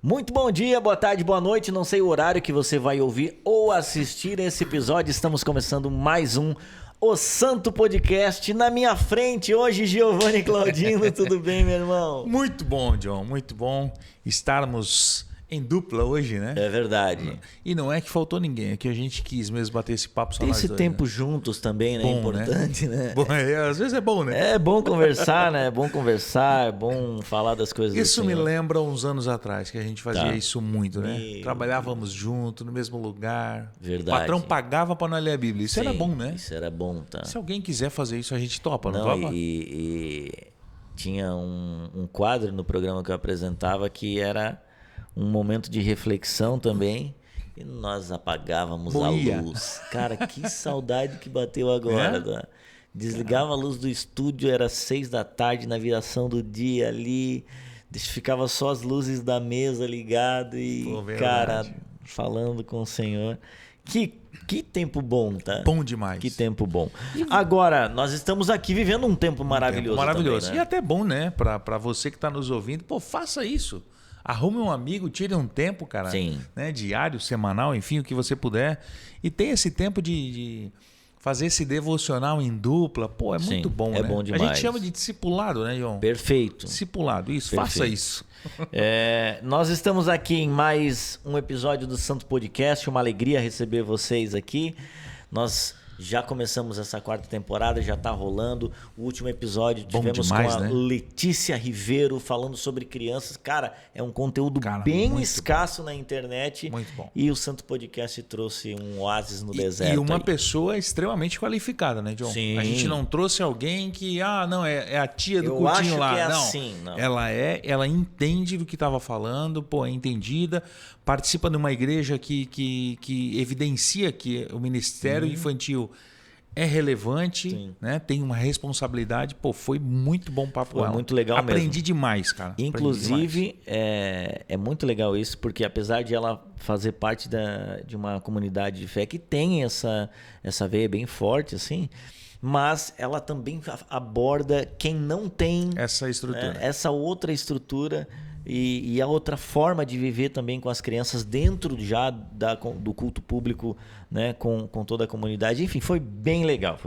Muito bom dia, boa tarde, boa noite. Não sei o horário que você vai ouvir ou assistir esse episódio. Estamos começando mais um O Santo Podcast. Na minha frente hoje, Giovanni Claudino. Tudo bem, meu irmão? Muito bom, John. Muito bom estarmos em dupla hoje, né? É verdade. E não é que faltou ninguém, é que a gente quis mesmo bater esse papo só nós Esse dois, tempo né? juntos também, né? Bom, Importante, né? Bom, às vezes é bom, né? É bom conversar, né? É bom conversar, é bom falar das coisas Isso do me Senhor. lembra uns anos atrás, que a gente fazia Tá. isso muito, né? Meu Trabalhávamos junto, no mesmo lugar. Verdade. O patrão pagava para não ler a Bíblia. Isso era Sim, bom, né? Isso era bom, tá? Se alguém quiser fazer isso, a gente topa, não Não, topa? e tinha um quadro no programa que eu apresentava que era um momento de reflexão também. E nós apagávamos Boia. a luz. Cara, que saudade que bateu agora. É? Tá? Desligava a luz do estúdio, era 6 da tarde, na viração do dia ali. Ficava só as luzes da mesa ligado e, Pô, cara, verdade. falando com o Senhor. Que tempo bom, tá? Bom demais. Que tempo bom. Agora, nós estamos aqui vivendo um tempo maravilhoso. Maravilhoso. Também, E né? até bom, né? Pra você que tá nos ouvindo, pô, faça isso. Arrume um amigo, tire um tempo, cara. Sim. Né? Diário, semanal, enfim, o que você puder. E tenha esse tempo de fazer esse devocional em dupla. Pô, é Sim, muito bom, é né? bom A demais. gente chama de discipulado, né, João? Perfeito. Discipulado, isso. Perfeito. Faça isso. Nós estamos aqui em mais um episódio do Santo Podcast. Uma alegria receber vocês aqui. Nós já começamos essa quarta temporada, já está rolando. O último episódio Bom tivemos demais, com a né? Letícia Ribeiro falando sobre crianças. Cara, é um conteúdo Cara, bem muito escasso na internet. Muito bom. E o Santo Podcast trouxe um oásis no deserto. E uma aí. pessoa extremamente qualificada, né, John? Sim. A gente não trouxe alguém que, não, é a tia do Eu cultinho acho lá. que é não. assim, não. Ela entende do que estava falando, pô, é entendida, participa de uma igreja que evidencia que o ministério infantil é relevante, Sim. né? Tem uma responsabilidade. Pô, foi muito bom papo com Foi ela. muito legal mesmo. Aprendi demais, cara. Aprendi demais. Inclusive, é muito legal isso, porque apesar de ela fazer parte de uma comunidade de fé que tem essa veia bem forte, assim, mas ela também aborda quem não tem Essa estrutura. né, essa outra estrutura e a outra forma de viver também com as crianças dentro já do culto público, né, com toda a comunidade. Enfim, foi bem legal.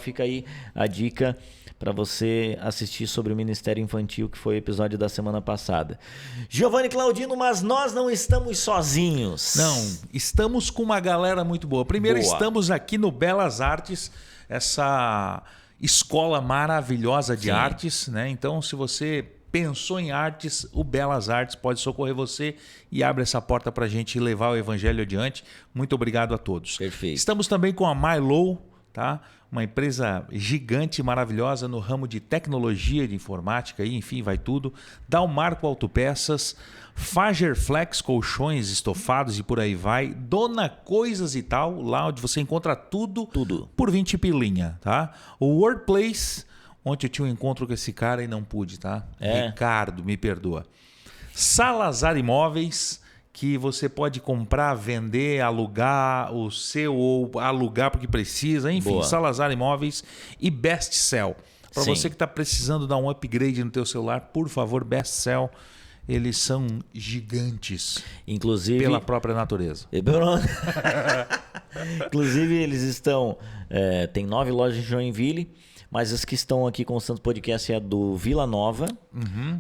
Fica aí a dica para você assistir sobre o Ministério Infantil, que foi o episódio da semana passada. Giovanni Claudino, mas nós não estamos sozinhos. Não, estamos com uma galera muito boa. Primeiro, Boa. estamos aqui no Belas Artes, essa escola maravilhosa de Sim. artes, né? Então, se você pensou em artes, o Belas Artes pode socorrer você e abre essa porta para a gente levar o evangelho adiante. Muito obrigado a todos. Perfeito. Estamos também com a Milo, tá? Uma empresa gigante e maravilhosa no ramo de tecnologia, de informática, e enfim, vai tudo. Dalmarco Autopeças, Fagerflex Colchões Estofados e por aí vai. Dona Coisas e Tal, lá onde você encontra tudo, por 20 pilinha, tá? O Workplace, ontem eu tinha um encontro com esse cara e não pude, tá? Ricardo, me perdoa. Salazar Imóveis, que você pode comprar, vender, alugar o seu ou alugar porque precisa. Enfim, Boa. Salazar Imóveis e Best Cell. Para Sim. você que está precisando dar um upgrade no teu celular, por favor, Best Cell. Eles são gigantes Inclusive, pela própria natureza. Inclusive, eles estão... tem 9 lojas em Joinville, mas as que estão aqui com o Santo Podcast é a do Vila Nova,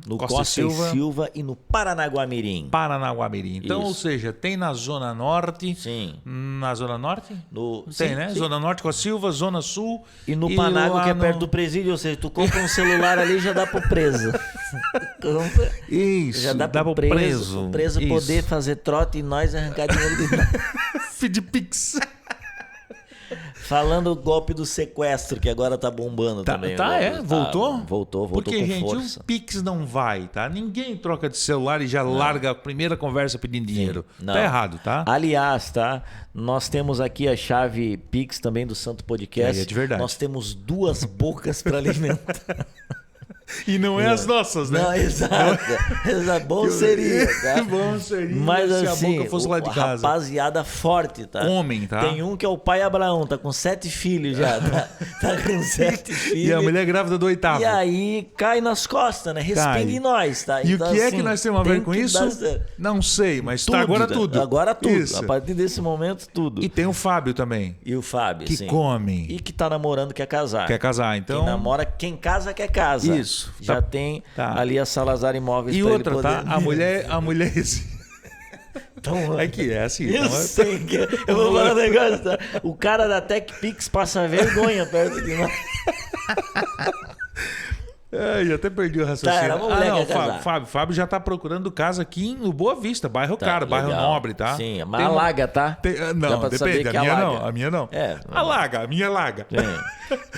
no Costa e Silva e no Paranaguamirim. Paranaguamirim. Então, Isso. ou seja, tem na Zona Norte. Sim. Na Zona Norte? No, Tem, sim, né? sim. Zona Norte, Costa Silva, Zona Sul. E no Panágua, lá que é perto do presídio, ou seja, tu compra um celular ali e já dá pro preso. Compra, Isso, já dá dá pro pro preso. O preso Isso. poder fazer trote e nós arrancar dinheiro dele. Feed Pix. Falando o golpe do sequestro, que agora tá bombando também. Voltou? Voltou Porque, com gente, força. o Pix não vai, tá? Ninguém troca de celular e já larga a primeira conversa pedindo dinheiro. Não. Tá errado, tá? Aliás, tá? Nós temos aqui a chave Pix também do Santo Podcast. É de verdade. Nós temos 2 bocas para alimentar. E não é as nossas, né? Não, exato. Bom seria, tá? Bom seria mas, se assim, a boca fosse lá de casa. Rapaziada forte, tá? Homem, tá? Tem um que é o pai Abraão, tá com 7 filhos já. Tá com 7 filhos. E a mulher grávida do 8º. E aí cai nas costas, né? Respinga em nós, tá? E então, o que é assim, que nós temos a ver com isso? Não sei, mas tá agora tudo. Agora tudo. Isso. A partir desse momento, tudo. E tem o Fábio também. E o Fábio, que sim. come. E que tá namorando, quer casar. Quer casar, então... Quem namora, quem casa, quer casa. Isso. Já tem ali a Salazar Imóveis e pra outra, ele poder... tá? A mulher... Então, é que é assim. Eu então sei que eu vou falar um negócio, tá? O cara da TechPix passa vergonha perto de nós. Já até perdi o raciocínio. Fábio já tá procurando casa aqui em Boa Vista, bairro caro, bairro nobre, tá? Sim, mas alaga, tá? Não, depende, a minha não. Alaga, a minha alaga.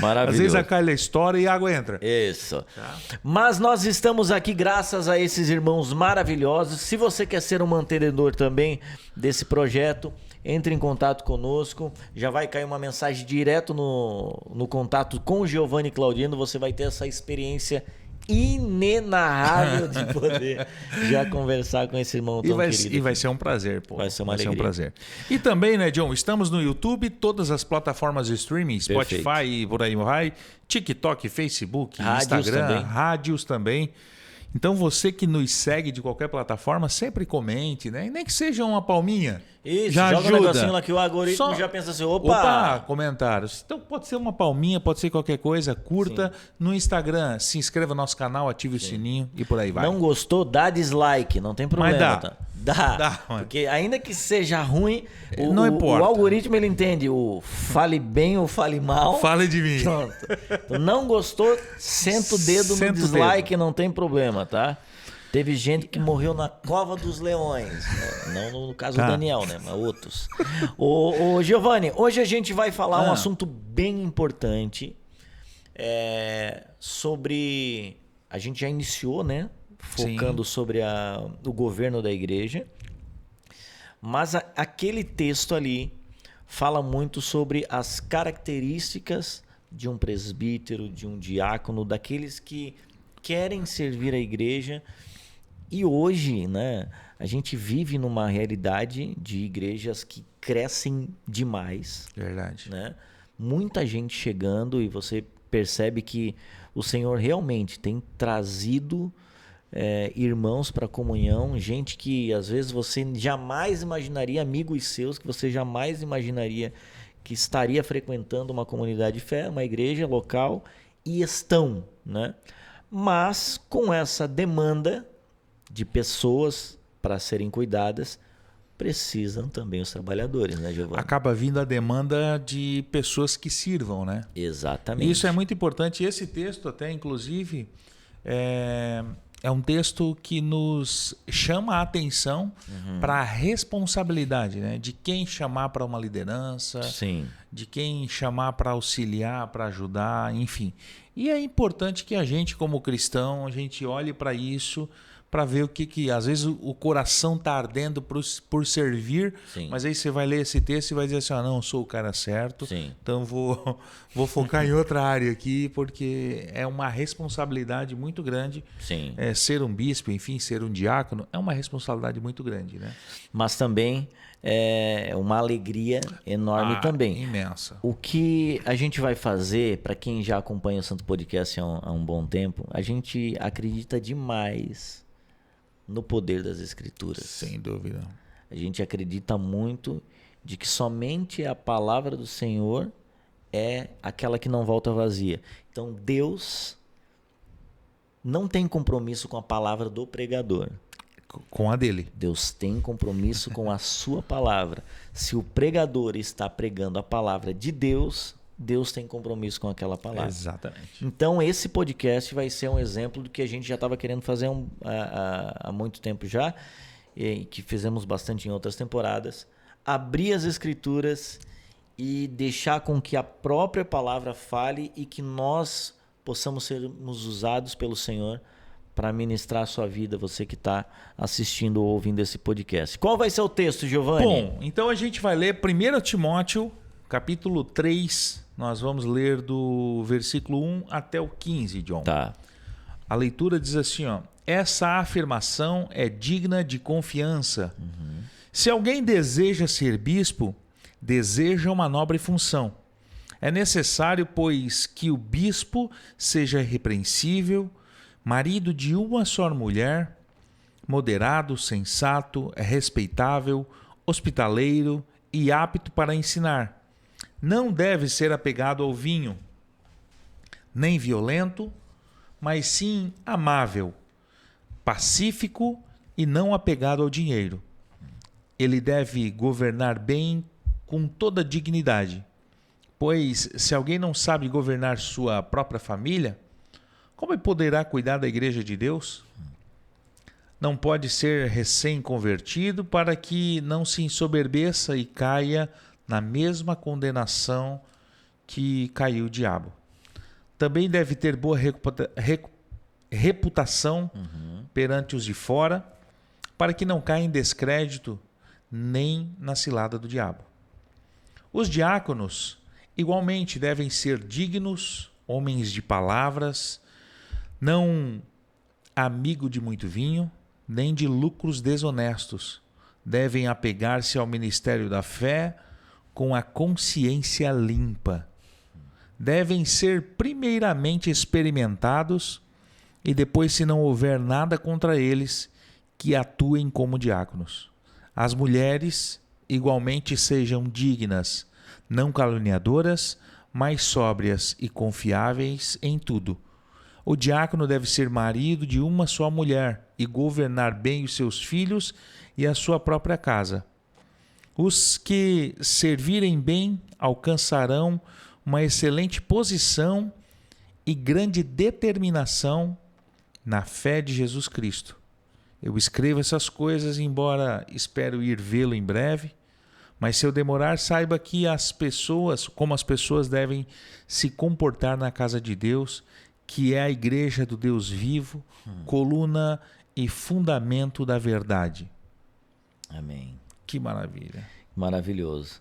Maravilhoso. Às vezes a calha estoura e a água entra. Isso. Tá. Mas nós estamos aqui graças a esses irmãos maravilhosos. Se você quer ser um mantenedor também desse projeto, entre em contato conosco, já vai cair uma mensagem direto no contato com o Giovanni Claudino, você vai ter essa experiência inenarrável de poder já conversar com esse irmão tão querido. E vai ser um prazer, pô. Vai ser uma alegria. Um prazer. E também, né, John, estamos no YouTube, todas as plataformas de streaming, Spotify Perfeito. E por aí vai, TikTok, Facebook, rádios Instagram, também. rádios também. Então você que nos segue de qualquer plataforma, sempre comente, né? Nem que seja uma palminha. Isso, já joga ajuda. Um negocinho lá que o algoritmo já pensa assim, opa! Comentários. Então pode ser uma palminha, pode ser qualquer coisa, curta. Sim. No Instagram, se inscreva no nosso canal, ative o sininho e por aí vai. Não gostou, dá dislike, não tem problema. Mas tá? Dá. Porque ainda que seja ruim, não importa. O algoritmo ele entende o fale bem ou fale mal. Fale de mim. Pronto. Então, não gostou, senta o dedo no dislike, não tem problema, tá? Teve gente que morreu na cova dos leões. Né? Não no caso do Daniel, né? Mas outros. Ô, Giovanni, hoje a gente vai falar um assunto bem importante sobre... A gente já iniciou, né? Focando sobre o governo da igreja. Mas aquele texto ali fala muito sobre as características de um presbítero, de um diácono, daqueles que querem servir a igreja. E hoje, né, a gente vive numa realidade de igrejas que crescem demais. Verdade. Né? Muita gente chegando e você percebe que o Senhor realmente tem trazido irmãos para a comunhão, gente que às vezes você jamais imaginaria, amigos seus, que você jamais imaginaria que estaria frequentando uma comunidade de fé, uma igreja local, e estão, né? Mas com essa demanda de pessoas para serem cuidadas, precisam também os trabalhadores, né, Giovanni? Acaba vindo a demanda de pessoas que sirvam, né? Exatamente. Isso é muito importante. Esse texto até, inclusive, é um texto que nos chama a atenção para a responsabilidade, né? De quem chamar para uma liderança, Sim. De quem chamar para auxiliar, para ajudar, enfim. E é importante que a gente, como cristão, a gente olhe para isso, para ver o que às vezes o coração está ardendo por servir. Sim. Mas aí você vai ler esse texto e vai dizer assim, não, eu sou o cara certo, sim, então vou focar em outra área aqui, porque é uma responsabilidade muito grande. Sim. Ser um bispo, enfim, ser um diácono, é uma responsabilidade muito grande, né? Mas também é uma alegria enorme também. Imensa. O que a gente vai fazer, para quem já acompanha o Santo Podcast há um bom tempo, a gente acredita demais no poder das Escrituras. Sem dúvida. A gente acredita muito de que somente a palavra do Senhor é aquela que não volta vazia. Então Deus não tem compromisso com a palavra do pregador. Com a dele. Deus tem compromisso com a sua palavra. Se o pregador está pregando a palavra de Deus, Deus tem compromisso com aquela palavra. Exatamente. Então esse podcast vai ser um exemplo do que a gente já estava querendo fazer há muito tempo já, e que fizemos bastante em outras temporadas. Abrir as Escrituras e deixar com que a própria palavra fale e que nós possamos sermos usados pelo Senhor para ministrar a sua vida, você que está assistindo ou ouvindo esse podcast. Qual vai ser o texto, Giovanni? Bom, então a gente vai ler 1 Timóteo, capítulo 3, nós vamos ler do versículo 1 até o 15, John. Tá. A leitura diz assim, ó: essa afirmação é digna de confiança. Se alguém deseja ser bispo, deseja uma nobre função. É necessário, pois, que o bispo seja irrepreensível, marido de uma só mulher, moderado, sensato, respeitável, hospitaleiro e apto para ensinar. Não deve ser apegado ao vinho, nem violento, mas sim amável, pacífico e não apegado ao dinheiro. Ele deve governar bem com toda dignidade, pois se alguém não sabe governar sua própria família, como poderá cuidar da igreja de Deus? Não pode ser recém-convertido para que não se ensoberbeça e caia na mesma condenação que caiu o diabo. Também deve ter boa reputação perante os de fora, para que não caia em descrédito nem na cilada do diabo. Os diáconos, igualmente, devem ser dignos, homens de palavras, não amigo de muito vinho, nem de lucros desonestos. Devem apegar-se ao ministério da fé com a consciência limpa. Devem ser primeiramente experimentados e depois, se não houver nada contra eles, que atuem como diáconos. As mulheres, igualmente, sejam dignas, não caluniadoras, mas sóbrias e confiáveis em tudo. O diácono deve ser marido de uma só mulher e governar bem os seus filhos e a sua própria casa. Os que servirem bem alcançarão uma excelente posição e grande determinação na fé de Jesus Cristo. Eu escrevo essas coisas, embora espero ir vê-lo em breve, mas se eu demorar, saiba que como as pessoas devem se comportar na casa de Deus, que é a igreja do Deus vivo, coluna e fundamento da verdade. Amém. Que maravilha. Maravilhoso.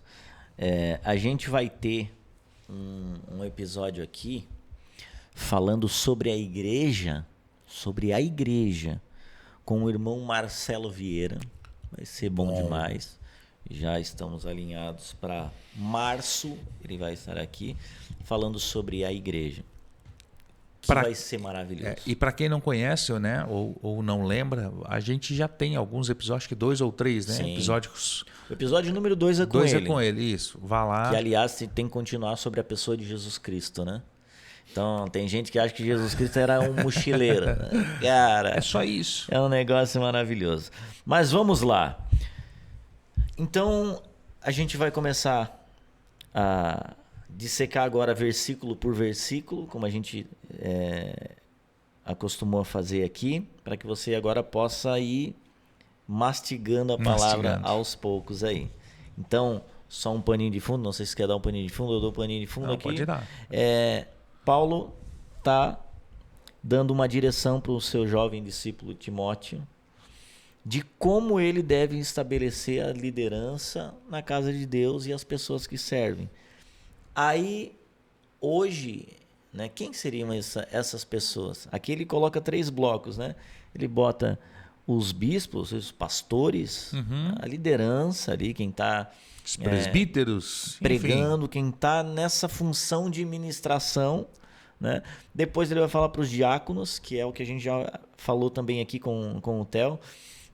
A gente vai ter um episódio aqui falando sobre a igreja, com o irmão Marcelo Vieira. Vai ser bom demais. Já estamos alinhados para março. Ele vai estar aqui falando sobre a igreja. Vai ser maravilhoso. E para quem não conhece, né, ou não lembra, a gente já tem alguns episódios, acho que 2 ou 3, né? Sim. Episódios. O episódio número 2 é com ele. 2 é com ele, isso. Vá lá. Que, aliás, tem que continuar sobre a pessoa de Jesus Cristo, né? Então, tem gente que acha que Jesus Cristo era um mochileiro. Né? Cara, é só isso. É um negócio maravilhoso. Mas vamos lá. Então, a gente vai começar a dissecar agora versículo por versículo, como a gente acostumou a fazer aqui, para que você agora possa ir mastigando a palavra aos poucos aí. Então, só um paninho de fundo, não sei se quer dar um paninho de fundo, eu dou um paninho de fundo. Não, aqui. Pode dar. Paulo está dando uma direção para o seu jovem discípulo Timóteo de como ele deve estabelecer a liderança na casa de Deus e as pessoas que servem. Aí, hoje, né, quem seriam essas pessoas? Aqui ele coloca 3 blocos, né? Ele bota os bispos, os pastores, a liderança ali, quem está... Os presbíteros, pregando, enfim. Quem está nessa função de ministração, né? Depois ele vai falar para os diáconos, que é o que a gente já falou também aqui com o Theo,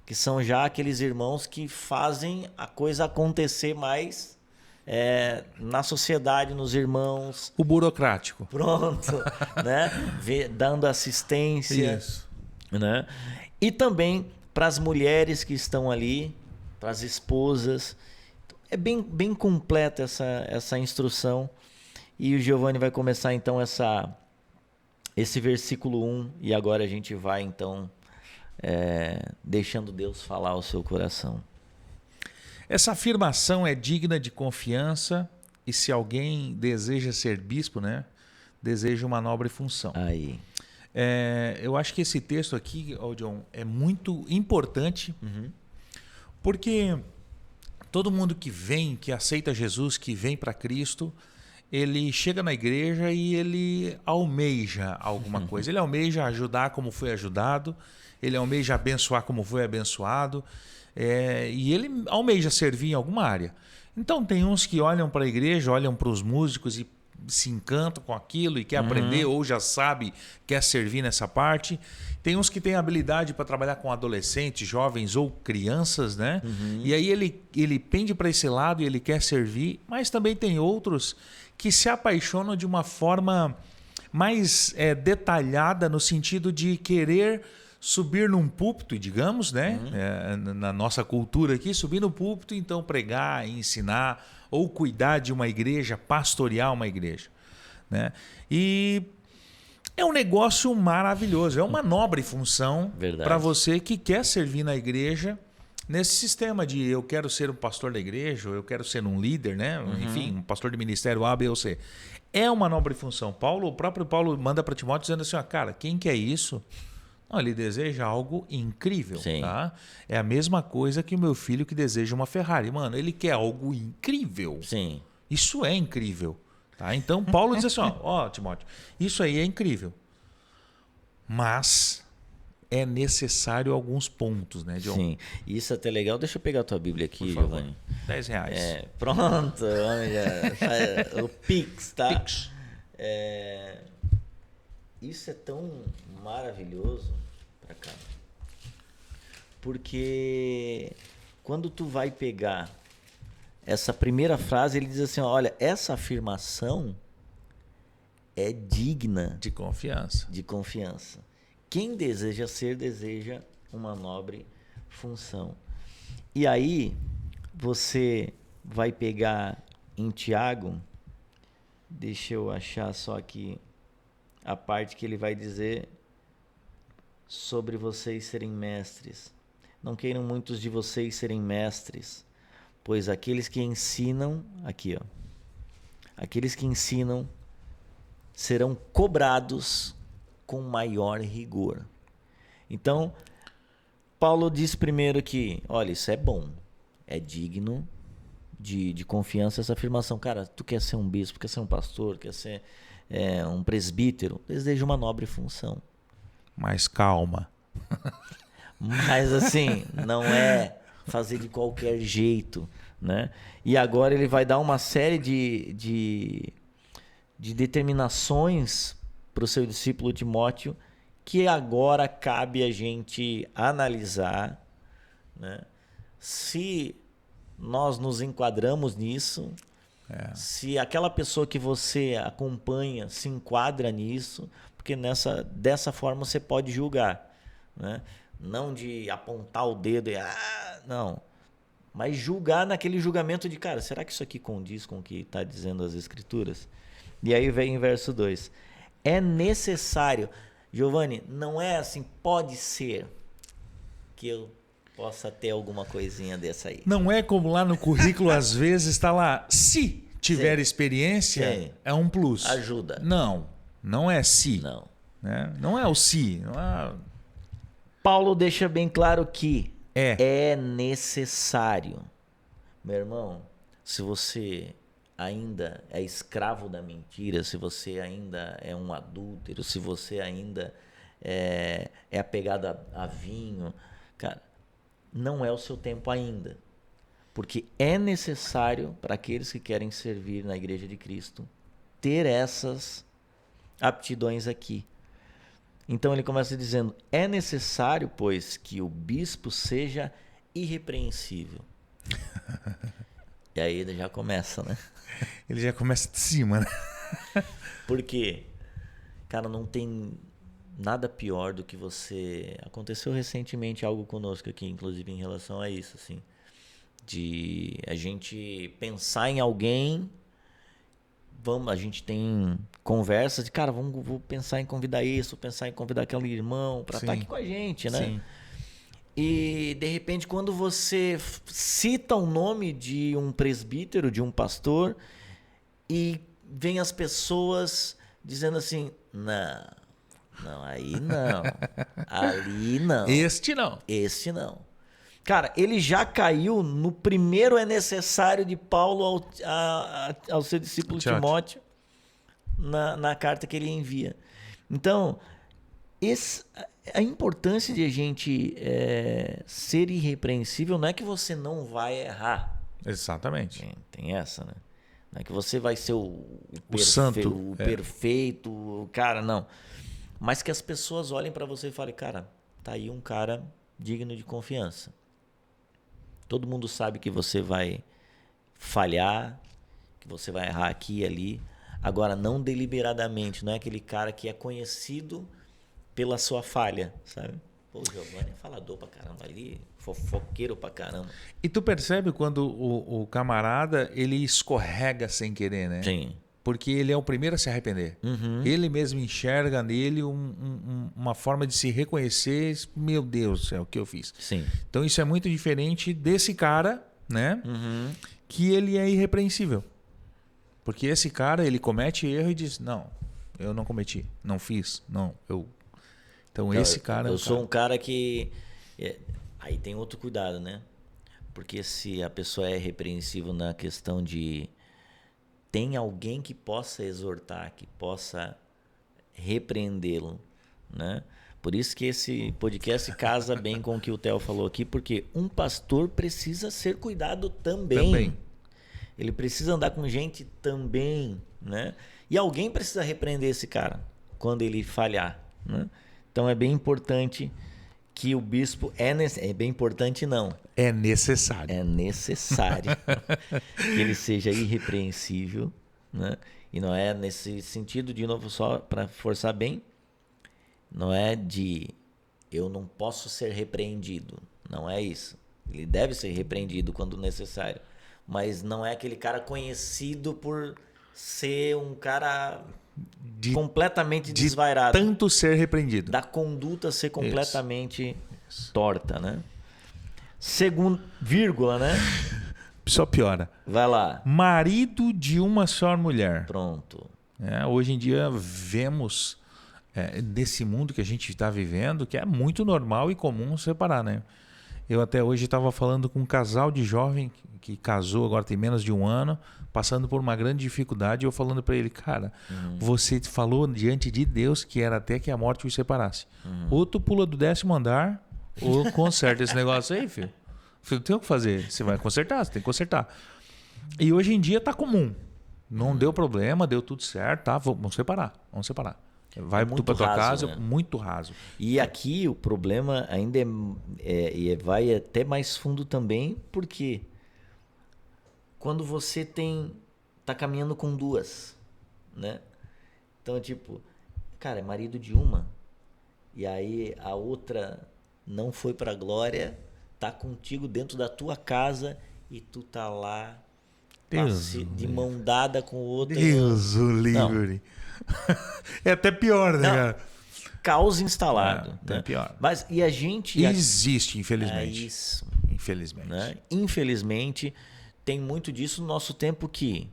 que são já aqueles irmãos que fazem a coisa acontecer mais na sociedade, nos irmãos. O burocrático. Pronto, né? Dando assistência. Isso. Né? E também para as mulheres que estão ali, para as esposas. É bem completa essa instrução. E o Giovanni vai começar então esse versículo 1. E agora a gente vai então deixando Deus falar ao seu coração. Essa afirmação é digna de confiança. E se alguém deseja ser bispo, né, deseja uma nobre função. Aí. Eu acho que esse texto aqui, John, é muito importante. Porque... todo mundo que aceita Jesus, que vem para Cristo, ele chega na igreja e ele almeja alguma coisa. Ele almeja ajudar como foi ajudado, ele almeja abençoar como foi abençoado, e ele almeja servir em alguma área. Então tem uns que olham para a igreja, olham para os músicos e se encantam com aquilo e quer aprender ou já sabe, quer servir nessa parte. Tem uns que têm habilidade para trabalhar com adolescentes, jovens ou crianças, né? E aí ele pende para esse lado e ele quer servir, mas também tem outros que se apaixonam de uma forma mais detalhada no sentido de querer subir num púlpito, digamos, né? Na nossa cultura aqui, subir no púlpito, então pregar, ensinar ou cuidar de uma igreja, pastorear uma igreja, né? E é um negócio maravilhoso, é uma nobre função para você que quer servir na igreja nesse sistema de eu quero ser um pastor da igreja, ou eu quero ser um líder, né? Enfim, um pastor de ministério A, B ou C. É uma nobre função. O próprio Paulo manda para Timóteo dizendo assim, cara, quem quer isso? Não, ele deseja algo incrível. Tá? É a mesma coisa que o meu filho que deseja uma Ferrari. Mano, ele quer algo incrível. Sim. Isso é incrível. Tá? Então, Paulo diz assim, ó, Timóteo, isso aí é incrível. Mas é necessário alguns pontos, né, John? Sim, isso é até legal. Deixa eu pegar a tua Bíblia aqui, Giovanni. R$10. Pronto, o Pix, tá? Pix. Isso é tão maravilhoso pra cá. Porque quando tu vai pegar essa primeira frase, ele diz assim, olha, essa afirmação é digna de confiança. Quem deseja ser, deseja uma nobre função. E aí, você vai pegar em Tiago, deixa eu achar só aqui a parte que ele vai dizer sobre vocês serem mestres. Não queiram muitos de vocês serem mestres, pois aqueles que ensinam, aqui ó, aqueles que ensinam serão cobrados com maior rigor. Então, Paulo diz primeiro que, olha, isso é bom, é digno de confiança essa afirmação. Cara, tu quer ser um bispo, quer ser um pastor, quer ser um presbítero, deseja uma nobre função. Mas calma. Mas assim, não é fazer de qualquer jeito, né? E agora ele vai dar uma série de determinações para o seu discípulo Timóteo, que agora cabe a gente analisar, né? Se nós nos enquadramos nisso, se aquela pessoa que você acompanha se enquadra nisso, porque dessa forma você pode julgar, né? Não de apontar o dedo e não, mas julgar naquele julgamento de, cara, será que isso aqui condiz com o que está dizendo as Escrituras? E aí vem em verso 2. É necessário, Giovanni, não é assim, pode ser que eu possa ter alguma coisinha dessa aí. Não é como lá no currículo, às vezes está lá, se tiver experiência, é um plus. Ajuda. Não é se. Não. Né? Não é o se. Não é... Paulo deixa bem claro que é necessário. Meu irmão, se você ainda é escravo da mentira, se você ainda é um adúltero, se você ainda é apegado a vinho, cara, não é o seu tempo ainda. Porque é necessário para aqueles que querem servir na Igreja de Cristo ter essas aptidões aqui. Então ele começa dizendo, é necessário, pois, que o bispo seja irrepreensível. E aí ele já começa, né? Ele já começa de cima, né? Por quê? Cara, não tem nada pior do que você... Aconteceu recentemente algo conosco aqui, inclusive em relação a isso, assim. De a gente pensar em alguém... A gente tem conversas de, cara, vou pensar em convidar isso, pensar em convidar aquele irmão para estar aqui com a gente, né? Sim. E, de repente, quando você cita o nome de um presbítero, de um pastor, e vem as pessoas dizendo assim, não, aí não, ali não. Este não. Cara, ele já caiu no primeiro é necessário de Paulo ao seu discípulo Timóteo. na carta que ele envia. Então, a importância de a gente ser irrepreensível não é que você não vai errar. Exatamente. Tem essa, né? Não é que você vai ser o santo, o perfeito, o cara, não. Mas que as pessoas olhem para você e falem, cara, tá aí um cara digno de confiança. Todo mundo sabe que você vai falhar, que você vai errar aqui e ali. Agora, não deliberadamente, não é aquele cara que é conhecido pela sua falha, sabe? Pô, o Giovanni é falador pra caramba ali, fofoqueiro pra caramba. E tu percebe quando o camarada, ele escorrega sem querer, né? Sim. Porque ele é o primeiro a se arrepender. Uhum. Ele mesmo enxerga nele uma forma de se reconhecer. Meu Deus do céu, o que eu fiz? Sim. Então isso é muito diferente desse cara, né? Uhum. Que ele é irrepreensível. Porque esse cara, ele comete erro e diz, não, eu não cometi, não fiz, não, eu... Então esse cara... Eu sou um cara que... Aí tem outro cuidado, né? Porque se a pessoa é irrepreensível na questão de... Tem alguém que possa exortar, que possa repreendê-lo, né? Por isso que esse podcast casa bem com o que o Theo falou aqui, porque um pastor precisa ser cuidado também. Ele precisa andar com gente também, né? E alguém precisa repreender esse cara quando ele falhar, né? Então é bem importante que o bispo é bem importante não. É necessário. É necessário que ele seja irrepreensível, né? E não é nesse sentido, de novo, só para forçar bem, não é de eu não posso ser repreendido. Não é isso. Ele deve ser repreendido quando necessário. Mas não é aquele cara conhecido por ser um cara completamente desvairado. Tanto ser repreendido. Da conduta ser completamente torta, né? Segundo, vírgula, né? Só piora. Vai lá. Marido de uma só mulher. Pronto. Hoje em dia vemos, nesse mundo que a gente está vivendo, que é muito normal e comum separar, né? Eu até hoje estava falando com um casal de jovem que casou, agora tem menos de um ano, passando por uma grande dificuldade, e eu falando para ele, cara, você falou diante de Deus que era até que a morte os separasse. Ou tu pula do 10º andar, ou conserta esse negócio aí, filho. Filho, tem o que fazer. Você vai consertar, você tem que consertar. E hoje em dia tá comum. Não deu problema, deu tudo certo, tá? Vamos separar. Vai tu para tua casa, né? Muito raso. E aqui o problema ainda vai até mais fundo também, porque quando você tá caminhando com duas, né? Então, tipo, cara, é marido de uma, e aí a outra não foi pra glória, tá contigo dentro da tua casa e tu tá lá de mão dada com outra. Deus o livre. É até pior, né, cara? Caos instalado. É né? pior. Mas e a gente... Existe, infelizmente. É isso. Infelizmente. Né? Infelizmente, tem muito disso no nosso tempo que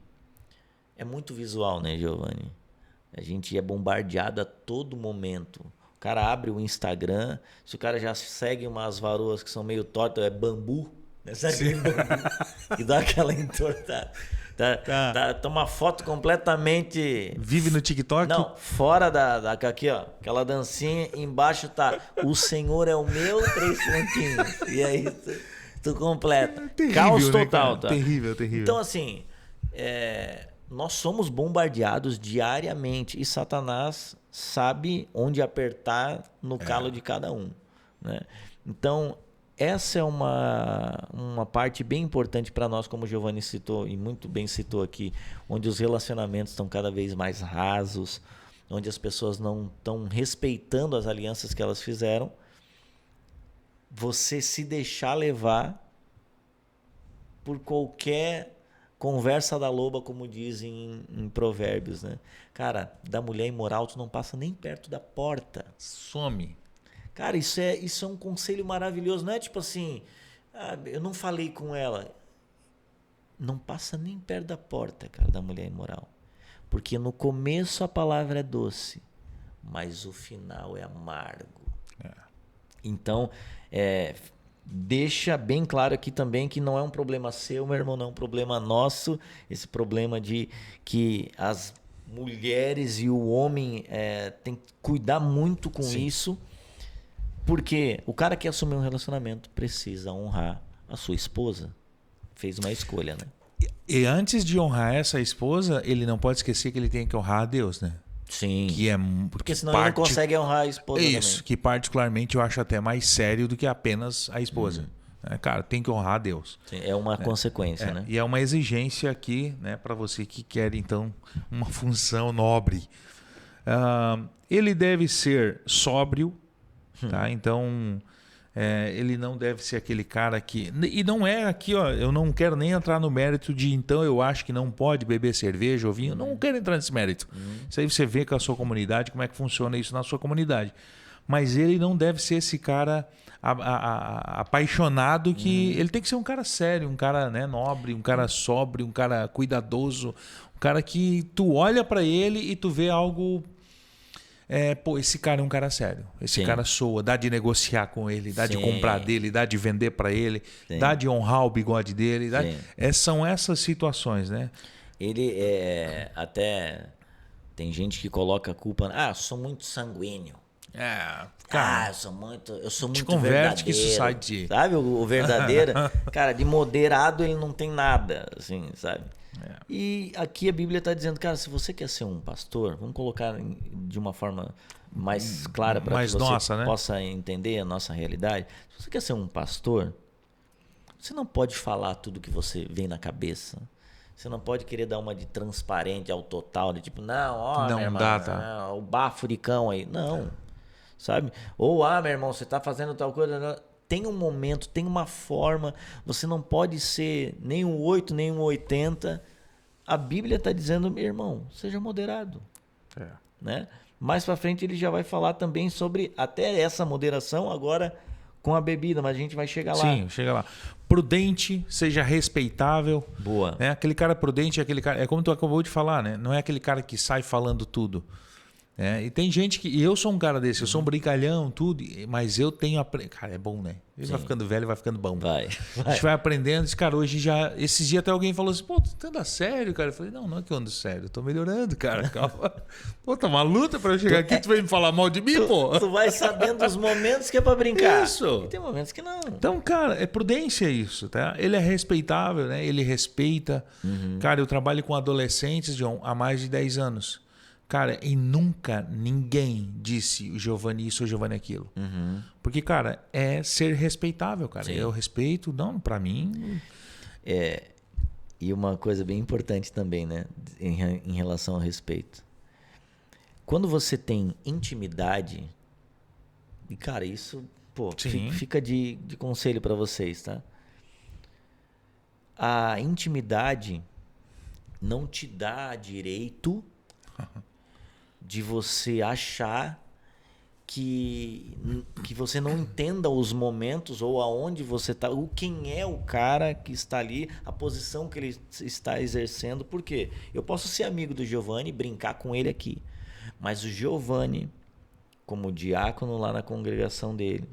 é muito visual, né, Giovanni? A gente é bombardeado a todo momento. O cara abre o Instagram, se o cara já segue umas varoas que são meio tortas, é bambu, né? Sabe aquele bambu que dá aquela entortada? Toma foto completamente... Vive no TikTok? Não, fora aqui, ó, aquela dancinha, embaixo tá o Senhor é o meu, 3 pontinhos. E aí tu completa. Terrível, Caos né, total, cara? tá? Terrível. Então, assim, nós somos bombardeados diariamente e Satanás sabe onde apertar no calo de cada um, né? Então, essa é uma parte bem importante para nós, como o Giovanni citou e muito bem citou aqui, onde os relacionamentos estão cada vez mais rasos, onde as pessoas não estão respeitando as alianças que elas fizeram. Você se deixar levar por qualquer conversa da loba, como dizem em Provérbios, né? Cara, da mulher imoral tu não passa nem perto da porta. Some. Cara, isso é um conselho maravilhoso. Não é tipo assim, eu não falei com ela. Não passa nem perto da porta, cara, da mulher imoral. Porque no começo a palavra é doce, mas o final é amargo. Então, deixa bem claro aqui também que não é um problema seu, meu irmão, não é um problema nosso. Esse problema de que as mulheres e o homem tem que cuidar muito com isso, porque o cara que assumir um relacionamento precisa honrar a sua esposa. Fez uma escolha, né? E antes de honrar essa esposa, ele não pode esquecer que ele tem que honrar a Deus, né? Sim. Que é porque senão ele não consegue honrar a esposa isso, também. Que particularmente eu acho até mais sério do que apenas a esposa. Cara, tem que honrar a Deus. Sim, é uma consequência, né? E é uma exigência aqui, né, para você que quer, então, uma função nobre. Ele deve ser sóbrio, tá? Então, ele não deve ser aquele cara que... E não é aqui, ó, eu não quero nem entrar no mérito de, então, eu acho que não pode beber cerveja ou vinho. Eu não quero entrar nesse mérito. Isso aí você vê com a sua comunidade, como é que funciona isso na sua comunidade. Mas ele não deve ser esse cara apaixonado que... Ele tem que ser um cara sério, um cara, né, nobre, um cara sóbrio, um cara cuidadoso, um cara que tu olha para ele e tu vê algo... esse cara é um cara sério. Esse cara soa, dá de negociar com ele, dá de comprar dele, dá de vender para ele, dá de honrar o bigode dele. São essas situações, né? Ele até... Tem gente que coloca a culpa... eu sou muito sanguíneo. Cara, eu sou muito converte verdadeiro. que isso sai de... Sabe, o verdadeiro? Cara, de moderado ele não tem nada, assim, sabe? E aqui a Bíblia está dizendo, cara, se você quer ser um pastor, vamos colocar de uma forma mais clara para que você possa entender a nossa realidade. Se você quer ser um pastor, você não pode falar tudo que você vem na cabeça. Você não pode querer dar uma de transparente ao total, de tipo, não meu irmão, não, o bafo de cão aí. Não, sabe? Ou, meu irmão, você está fazendo tal coisa... Tem um momento, tem uma forma. Você não pode ser nem um 8, nem um 80. A Bíblia está dizendo, meu irmão, seja moderado. Né? Mais para frente ele já vai falar também sobre até essa moderação agora com a bebida, mas a gente vai chegar lá. Sim, chega lá. Prudente, seja respeitável. Boa. Né? Aquele cara prudente é aquele cara... É como tu acabou de falar, né? Não é aquele cara que sai falando tudo. E tem gente que... E eu sou um cara desse, eu sou um brincalhão, tudo, mas eu tenho... Cara, é bom, né? Ele vai ficando velho, vai ficando bom. Vai. A gente vai aprendendo. Cara, hoje já... Esses dias até alguém falou assim, pô, tu anda sério, cara? Eu falei, não é que eu ando sério, eu tô melhorando, cara, calma. Pô, tá uma luta pra eu chegar aqui, tu vem me falar mal de mim, pô? Tu vai sabendo dos momentos que é pra brincar. Isso. E tem momentos que não. Então, cara, é prudência isso, tá? Ele é respeitável, né? Ele respeita. Cara, eu trabalho com adolescentes, John, há mais de 10 anos. Cara, e nunca ninguém disse o Giovanni isso ou o Giovanni aquilo. Porque, cara, é ser respeitável, cara. Eu respeito, não, pra mim... E uma coisa bem importante também, né? Em relação ao respeito. Quando você tem intimidade... E, cara, isso... Pô, fica de conselho pra vocês, tá? A intimidade não te dá direito... de você achar que você não entenda os momentos ou aonde você está, quem é o cara que está ali, a posição que ele está exercendo. Por quê? Eu posso ser amigo do Giovanni e brincar com ele aqui, mas o Giovanni, como diácono lá na congregação dele,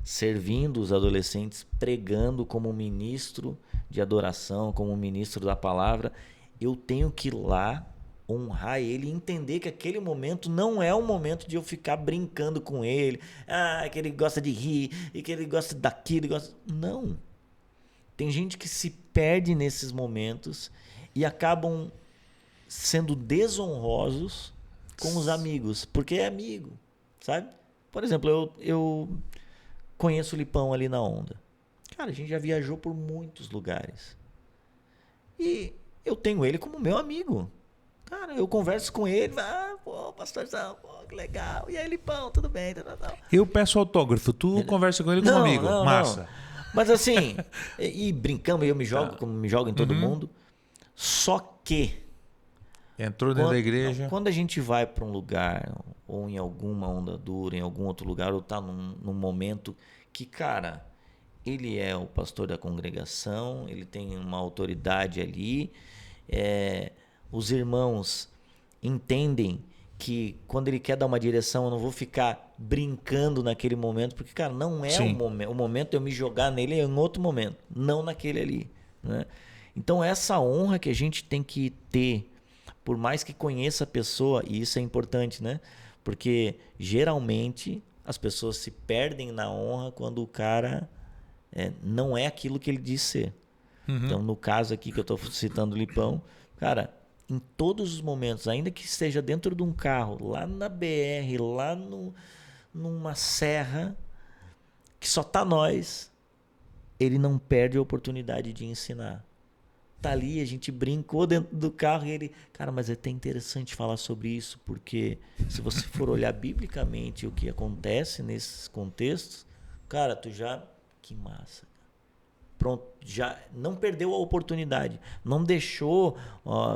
servindo os adolescentes, pregando como ministro de adoração, como ministro da palavra, eu tenho que ir lá honrar ele e entender que aquele momento não é um momento de eu ficar brincando com ele, que ele gosta de rir e que ele gosta daquilo, não. Tem gente que se perde nesses momentos e acabam sendo desonrosos com os amigos, porque é amigo, sabe? Por exemplo, eu conheço o Lipão ali na Onda. Cara, a gente já viajou por muitos lugares. E eu tenho ele como meu amigo. Cara, eu converso com ele, pô, pastorzão, pô, que legal. E aí, Lipão, tudo bem? Tal. Eu peço autógrafo, tu conversa com ele como amigo. Massa. Não. Mas assim, e brincamos, eu me jogo, como me jogo em todo mundo. Só que... Entrou dentro da igreja. Quando a gente vai para um lugar, ou em alguma onda dura, em algum outro lugar, ou tá num momento que, cara, ele é o pastor da congregação, ele tem uma autoridade ali, os irmãos entendem que quando ele quer dar uma direção, eu não vou ficar brincando naquele momento, porque, cara, não é o momento. O momento é eu me jogar nele em outro momento, não naquele ali, né? Então, essa honra que a gente tem que ter por mais que conheça a pessoa, e isso é importante, né? Porque geralmente as pessoas se perdem na honra quando o cara não é aquilo que ele diz ser. Então, no caso aqui que eu estou citando o Lipão, cara, em todos os momentos, ainda que esteja dentro de um carro, lá na BR, lá numa serra, que só tá nós, ele não perde a oportunidade de ensinar. Tá ali, a gente brincou dentro do carro e ele... Cara, mas é até interessante falar sobre isso, porque se você for olhar biblicamente o que acontece nesses contextos, cara, tu já... Que massa. Pronto, já não perdeu a oportunidade. Não deixou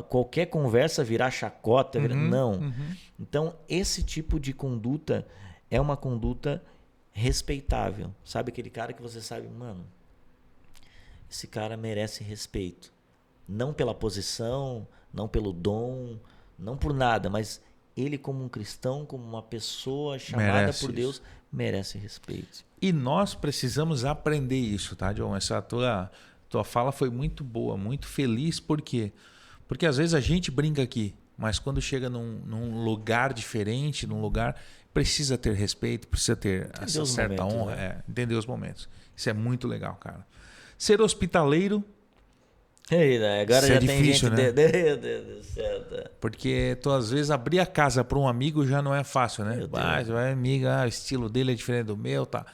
qualquer conversa virar chacota. Não. Então, esse tipo de conduta é uma conduta respeitável. Sabe aquele cara que você sabe, mano, esse cara merece respeito. Não pela posição, não pelo dom, não por nada, mas ele como um cristão, como uma pessoa chamada Merece por Deus, isso. merece respeito. E nós precisamos aprender isso, tá, John? Essa tua fala foi muito boa, muito feliz. Por quê? Porque às vezes a gente brinca aqui, mas quando chega num lugar diferente, num lugar, precisa ter respeito, precisa ter essa certa honra, entender os momentos. Isso é muito legal, cara. Ser hospitaleiro... Agora isso já é tem difícil, gente... né? Meu Deus do céu. Tá. Porque tu às vezes abrir a casa para um amigo já não é fácil, né? Meu Mas vai amiga, o estilo dele é diferente do meu, tá?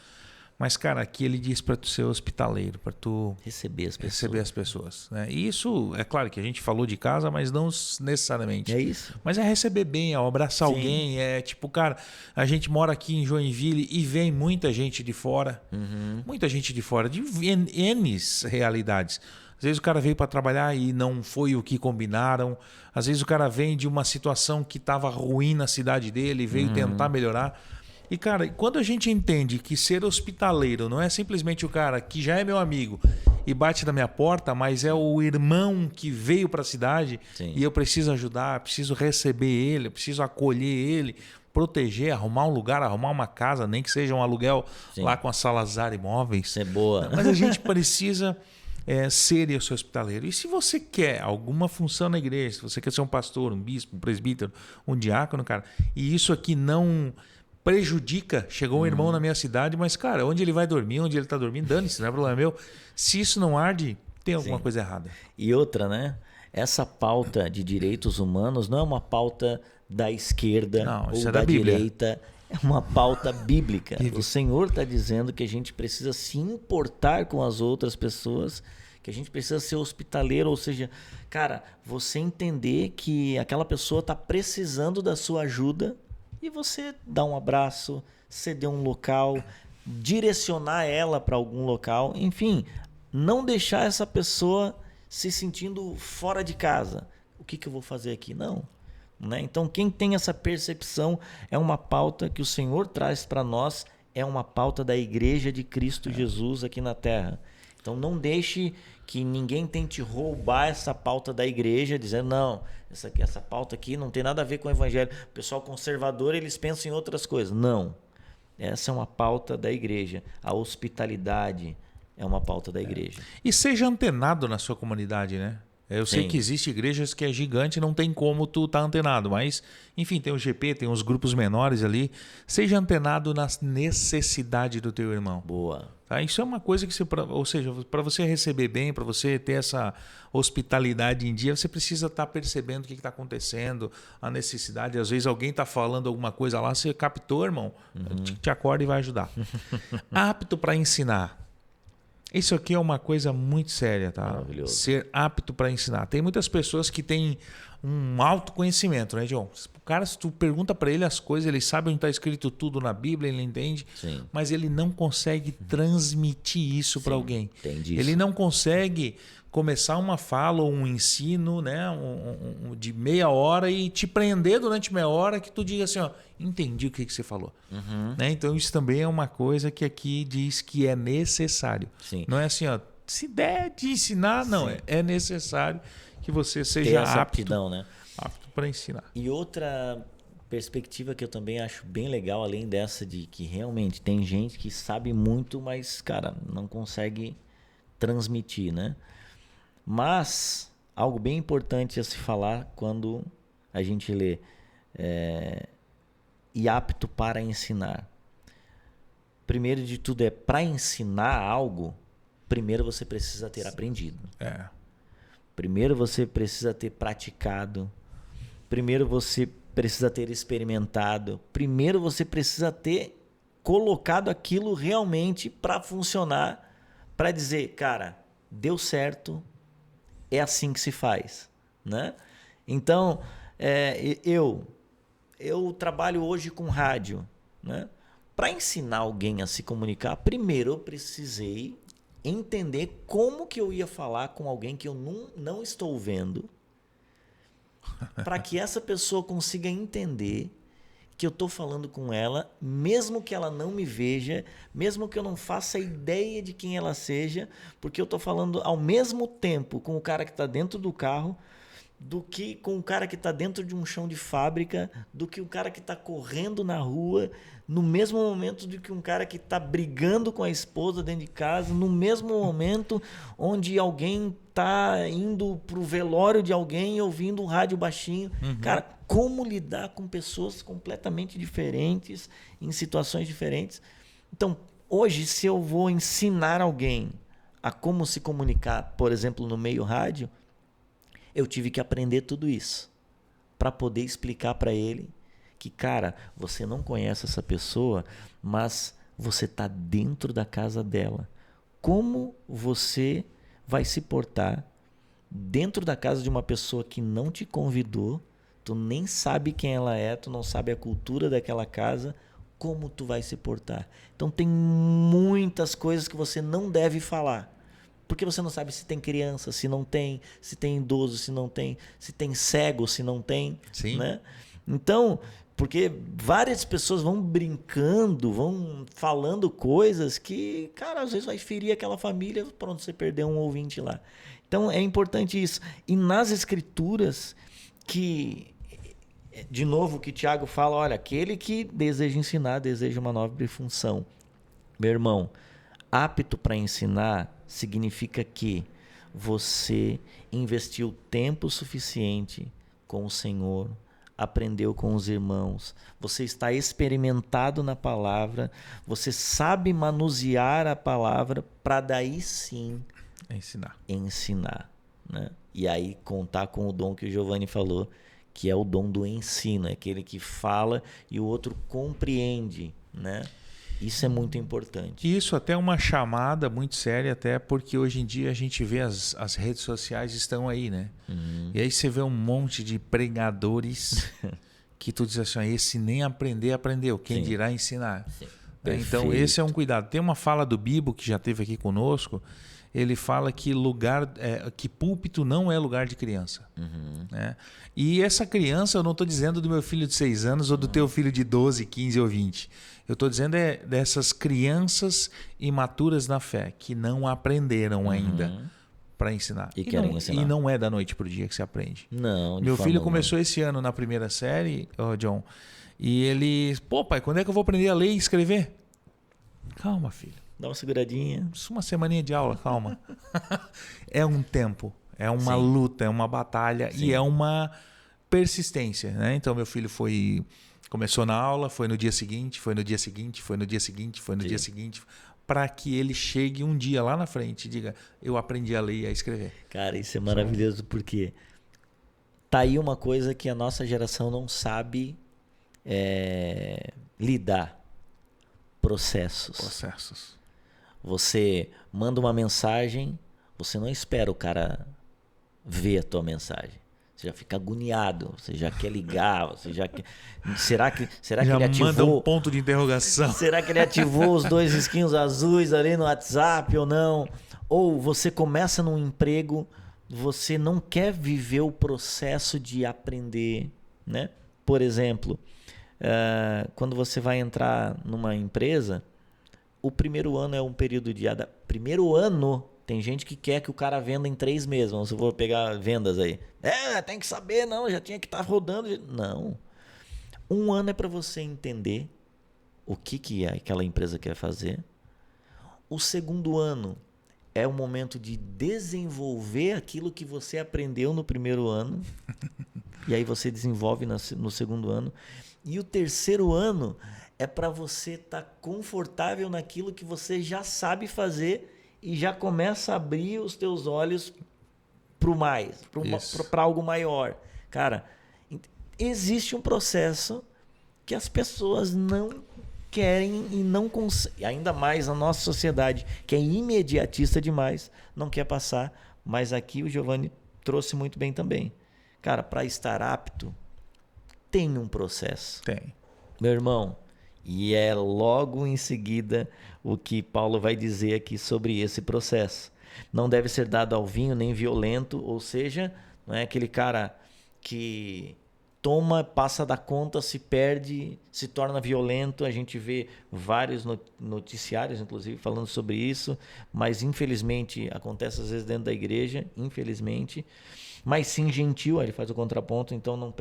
Mas cara, aqui ele diz para tu ser hospitaleiro, para tu Receber as pessoas, né? E isso é claro que a gente falou de casa, mas não necessariamente. É isso. Mas é receber bem, é abraçar alguém, é tipo, cara, a gente mora aqui em Joinville e vem muita gente de fora, muita gente de fora, de N realidades. Às vezes o cara veio para trabalhar e não foi o que combinaram. Às vezes o cara vem de uma situação que estava ruim na cidade dele e veio tentar melhorar. E, cara, quando a gente entende que ser hospitaleiro não é simplesmente o cara que já é meu amigo e bate na minha porta, mas é o irmão que veio para a cidade. Sim. E eu preciso ajudar, preciso receber ele, preciso acolher ele, proteger, arrumar um lugar, arrumar uma casa, nem que seja um aluguel. Sim. Lá com a Salazar Imóveis. Isso é boa. Mas a gente precisa... ser esse hospitaleiro. E se você quer alguma função na igreja, se você quer ser um pastor, um bispo, um presbítero, um diácono, cara, e isso aqui não prejudica, chegou um irmão na minha cidade, mas, cara, onde ele vai dormir, onde ele está dormindo, dane-se, não é problema meu. Se isso não arde, tem alguma coisa errada. E outra, né? Essa pauta de direitos humanos não é uma pauta da esquerda ou da direita. É uma pauta bíblica. O Senhor está dizendo que a gente precisa se importar com as outras pessoas, que a gente precisa ser hospitaleiro, ou seja, cara, você entender que aquela pessoa está precisando da sua ajuda e você dá um abraço, ceder um local, direcionar ela para algum local, enfim, não deixar essa pessoa se sentindo fora de casa. O que eu vou fazer aqui? Não. Né? Então, quem tem essa percepção é uma pauta que o Senhor traz para nós, é uma pauta da Igreja de Cristo Jesus aqui na Terra. Então, não deixe que ninguém tente roubar essa pauta da igreja, dizendo, não, essa pauta aqui não tem nada a ver com o Evangelho. O pessoal conservador, eles pensam em outras coisas. Não. Essa é uma pauta da igreja. A hospitalidade é uma pauta da igreja. E seja antenado na sua comunidade, né? Eu sei que existem igrejas que é gigante, não tem como tu estar antenado, mas, enfim, tem o GP, tem os grupos menores ali. Seja antenado nas necessidades do teu irmão. Boa. Tá? Isso é uma coisa que, ou seja, para você receber bem, para você ter essa hospitalidade em dia, você precisa estar percebendo o que está acontecendo, a necessidade. Às vezes alguém está falando alguma coisa lá, você captou, irmão, te acorda e vai ajudar. Apto para ensinar. Isso aqui é uma coisa muito séria, tá? Maravilhoso. Ser apto para ensinar. Tem muitas pessoas que têm um autoconhecimento, né, John? O cara, se tu pergunta para ele as coisas, ele sabe onde está escrito tudo na Bíblia, ele entende, Sim. mas ele não consegue transmitir isso para alguém. Entendi ele isso. não consegue começar uma fala ou um ensino, né, de meia hora e te prender durante meia hora que tu diga assim, ó, entendi o que você falou. Né? Então isso também é uma coisa que aqui diz que é necessário. Sim. Não é assim, ó, se der de ensinar, não, é necessário que você seja aptidão, né? apto para ensinar. E outra perspectiva que eu também acho bem legal, além dessa de que realmente tem gente que sabe muito, mas, cara, não consegue transmitir, né? Mas algo bem importante a se falar quando a gente lê e apto para ensinar. Primeiro de tudo para ensinar algo, primeiro você precisa ter aprendido. Primeiro você precisa ter praticado. Primeiro você precisa ter experimentado. Primeiro você precisa ter colocado aquilo realmente para funcionar, para dizer, cara, deu certo, é assim que se faz, né? Então, eu trabalho hoje com rádio, né? Para ensinar alguém a se comunicar, primeiro eu precisei entender como que eu ia falar com alguém que eu não estou vendo, para que essa pessoa consiga entender que eu estou falando com ela, mesmo que ela não me veja, mesmo que eu não faça ideia de quem ela seja, porque eu estou falando ao mesmo tempo com o cara que está dentro do carro, do que com o cara que está dentro de um chão de fábrica, do que o cara que está correndo na rua, no mesmo momento do que um cara que está brigando com a esposa dentro de casa, no mesmo momento onde alguém está indo para o velório de alguém ouvindo um rádio baixinho. Cara, como lidar com pessoas completamente diferentes, em situações diferentes. Então, hoje, se eu vou ensinar alguém a como se comunicar, por exemplo, no meio rádio, eu tive que aprender tudo isso para poder explicar para ele que, cara, você não conhece essa pessoa, mas você está dentro da casa dela. Como você vai se portar dentro da casa de uma pessoa que não te convidou, tu nem sabe quem ela é, tu não sabe a cultura daquela casa, como tu vai se portar? Então tem muitas coisas que você não deve falar. Porque você não sabe se tem criança, se não tem, se tem idoso, se não tem, se tem cego, se não tem. Sim. Né? Então, porque várias pessoas vão brincando, vão falando coisas que, cara, às vezes vai ferir aquela família, pronto, você perdeu um ouvinte lá. Então, é importante isso. E nas escrituras, que, de novo, que Tiago fala, olha, aquele que deseja ensinar, deseja uma nobre função. Meu irmão, apto para ensinar significa que você investiu tempo suficiente com o Senhor, aprendeu com os irmãos, você está experimentado na palavra, você sabe manusear a palavra para daí sim ensinar, né? E aí contar com o dom que o Giovanni falou, que é o dom do ensino, é aquele que fala e o outro compreende, né? Isso é muito importante. Isso até é uma chamada muito séria, até porque hoje em dia a gente vê as redes sociais estão aí, né? E aí você vê um monte de pregadores que tu diz assim, esse nem aprendeu, quem dirá ensinar. Então esse é um cuidado. Tem uma fala do Bibo que já esteve aqui conosco, ele fala que que púlpito não é lugar de criança. Né? E essa criança, eu não estou dizendo do meu filho de 6 anos ou do teu filho de 12, 15 ou 20. Eu estou dizendo dessas crianças imaturas na fé, que não aprenderam ainda para ensinar. E querem ensinar. E não é da noite para o dia que se aprende. Não, meu filho começou esse ano na primeira série, John, e ele... Pô, pai, quando é que eu vou aprender a ler e escrever? Calma, filho. Dá uma seguradinha. Uma semaninha de aula, calma. É um tempo, é uma luta, é uma batalha e é uma persistência, né? Então, meu filho começou na aula, foi no dia seguinte, foi no dia seguinte, foi no dia seguinte, foi no dia seguinte, para que ele chegue um dia lá na frente e diga, eu aprendi a ler e a escrever. Cara, isso é maravilhoso porque tá aí uma coisa que a nossa geração não sabe lidar. Processos. Você manda uma mensagem, você não espera o cara ver a tua mensagem. Você já fica agoniado, você já quer ligar, você já quer... Será que ele ativou... manda um ponto de interrogação. Será que ele ativou os 2 risquinhos azuis ali no WhatsApp ou não? Ou você começa num emprego, você não quer viver o processo de aprender, né? Por exemplo, quando você vai entrar numa empresa, o primeiro ano é um período de... Primeiro ano, tem gente que quer que o cara venda em 3 meses. Vamos, eu vou pegar vendas aí. Tem que saber, não, já tinha que estar rodando. Não. 1 ano é para você entender o que aquela empresa quer fazer. O segundo ano é o momento de desenvolver aquilo que você aprendeu no primeiro ano. E aí você desenvolve no segundo ano. E o terceiro ano é para você estar confortável naquilo que você já sabe fazer e já começa a abrir os teus olhos para o mais, para algo maior. Cara, existe um processo que as pessoas não querem e não conseguem, ainda mais a nossa sociedade, que é imediatista demais, não quer passar. Mas aqui o Giovanni trouxe muito bem também. Cara, para estar apto, tem um processo. Tem. Meu irmão, e é logo em seguida o que Paulo vai dizer aqui sobre esse processo. Não deve ser dado ao vinho nem violento, ou seja, não é aquele cara que toma, passa da conta, se perde, se torna violento. A gente vê vários noticiários, inclusive, falando sobre isso, mas infelizmente acontece às vezes dentro da igreja, infelizmente. Mas sim gentil, ele faz o contraponto, então não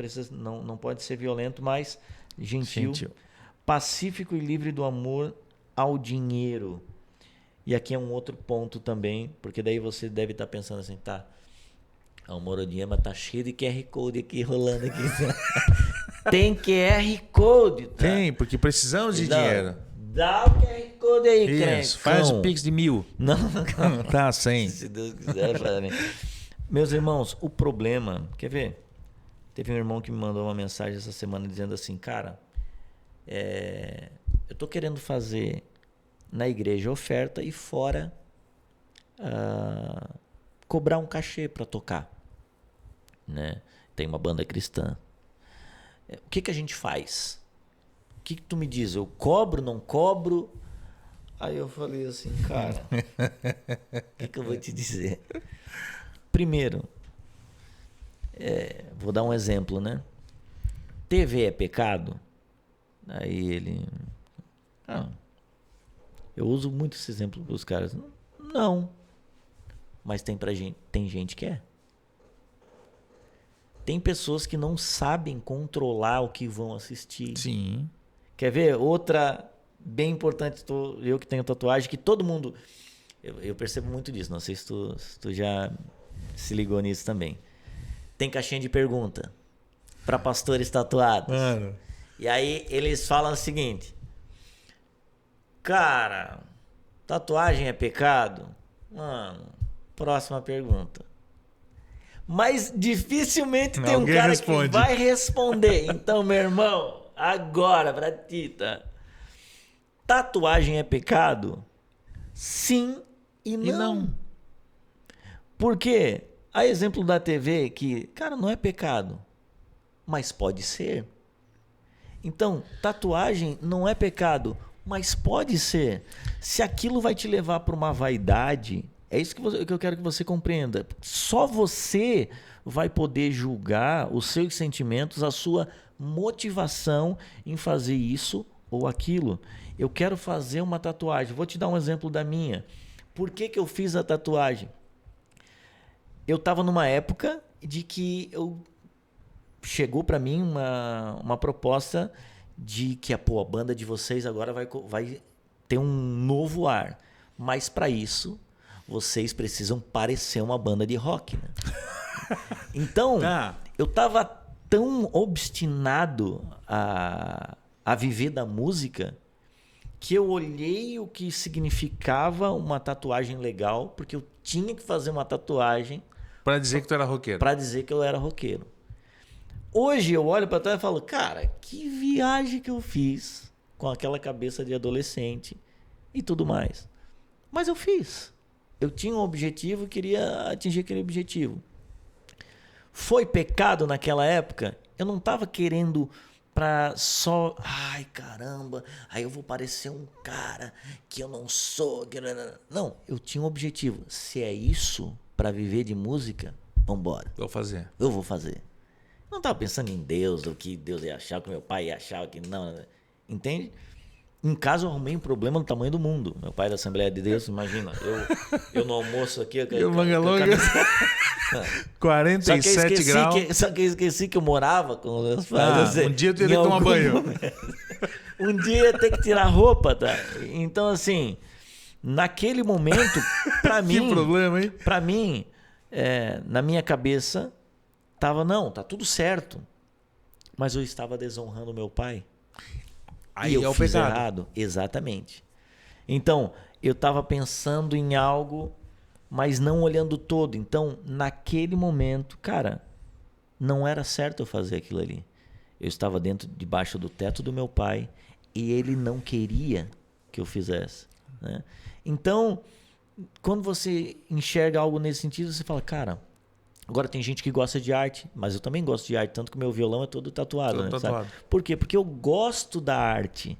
pode ser violento, mas gentil, pacífico e livre do amor ao dinheiro. E aqui é um outro ponto também, porque daí você deve estar pensando assim, tá, a Morodiema tá cheio de QR Code aqui rolando aqui. Tem QR Code, tá? Tem, porque precisamos de dinheiro. Dá o QR Code aí, Isso, faz o Pix de 1.000. Não. Tá, 100. Se Deus quiser, faz. Meus irmãos, o problema... Quer ver? Teve um irmão que me mandou uma mensagem essa semana dizendo assim, cara, eu tô querendo fazer na igreja oferta e fora cobrar um cachê para tocar, né? Tem uma banda cristã. O que a gente faz? O que tu me diz? Eu cobro, não cobro? Aí eu falei assim, cara, o que eu vou te dizer? Primeiro, vou dar um exemplo, né? TV é pecado? Aí ele... eu uso muito esse exemplo para os caras. Não. Mas tem gente que é. Tem pessoas que não sabem controlar o que vão assistir. Sim. Quer ver? Outra bem importante, eu que tenho tatuagem, que todo mundo... Eu percebo muito disso. Não sei se tu já se ligou nisso também. Tem caixinha de pergunta para pastores tatuados. Mano. E aí eles falam o seguinte: cara, tatuagem é pecado? Mano, próxima pergunta. Mas dificilmente tem um cara responde. Que vai responder. Então, meu irmão, agora pra ti, tá? Tatuagem é pecado? Sim e não. Por quê? A exemplo da TV que, cara, não é pecado, mas pode ser. Então, tatuagem não é pecado, mas pode ser. Se aquilo vai te levar para uma vaidade, é isso que eu quero que você compreenda. Só você vai poder julgar os seus sentimentos, a sua motivação em fazer isso ou aquilo. Eu quero fazer uma tatuagem. Vou te dar um exemplo da minha. Por que eu fiz a tatuagem? Eu estava numa época de que chegou para mim uma proposta de que a banda de vocês agora vai ter um novo ar. Mas para isso, vocês precisam parecer uma banda de rock, né? Então, eu estava tão obstinado a viver da música que eu olhei o que significava uma tatuagem legal, porque eu tinha que fazer uma tatuagem para dizer que tu era roqueiro. Para dizer que eu era roqueiro. Hoje eu olho para trás e falo, cara, que viagem que eu fiz com aquela cabeça de adolescente e tudo mais. Mas eu fiz. Eu tinha um objetivo, queria atingir aquele objetivo. Foi pecado naquela época? Eu não estava querendo para só, ai caramba, aí eu vou parecer um cara que eu não sou. Não, eu tinha um objetivo. Se é isso para viver de música, vambora. Vou fazer. Eu vou fazer. Não estava pensando em Deus, o que Deus ia achar, o que meu pai ia achar, o que não. Entende? Em casa eu arrumei um problema do tamanho do mundo. Meu pai da Assembleia de Deus, imagina. Eu no almoço aqui... Eu manga longa. 47 graus. Só que eu esqueci que eu morava com os meus pais. Um dia tu ia ter que tomar banho. Um dia ia ter que tirar roupa, tá? Então, assim... naquele momento, para mim... Que problema, hein? Para mim, na minha cabeça, tá tudo certo. Mas eu estava desonrando meu pai. Aí e eu é o fiz pecado. errado. Exatamente. Então, eu estava pensando em algo, mas não olhando todo. Então, naquele momento, cara, não era certo eu fazer aquilo ali. Eu estava debaixo do teto do meu pai e ele não queria que eu fizesse, né? Então, quando você enxerga algo nesse sentido, você fala, cara, agora tem gente que gosta de arte, mas eu também gosto de arte, tanto que o meu violão é todo tatuado. Todo né? tatuado. Sabe? Por quê? Porque eu gosto da arte.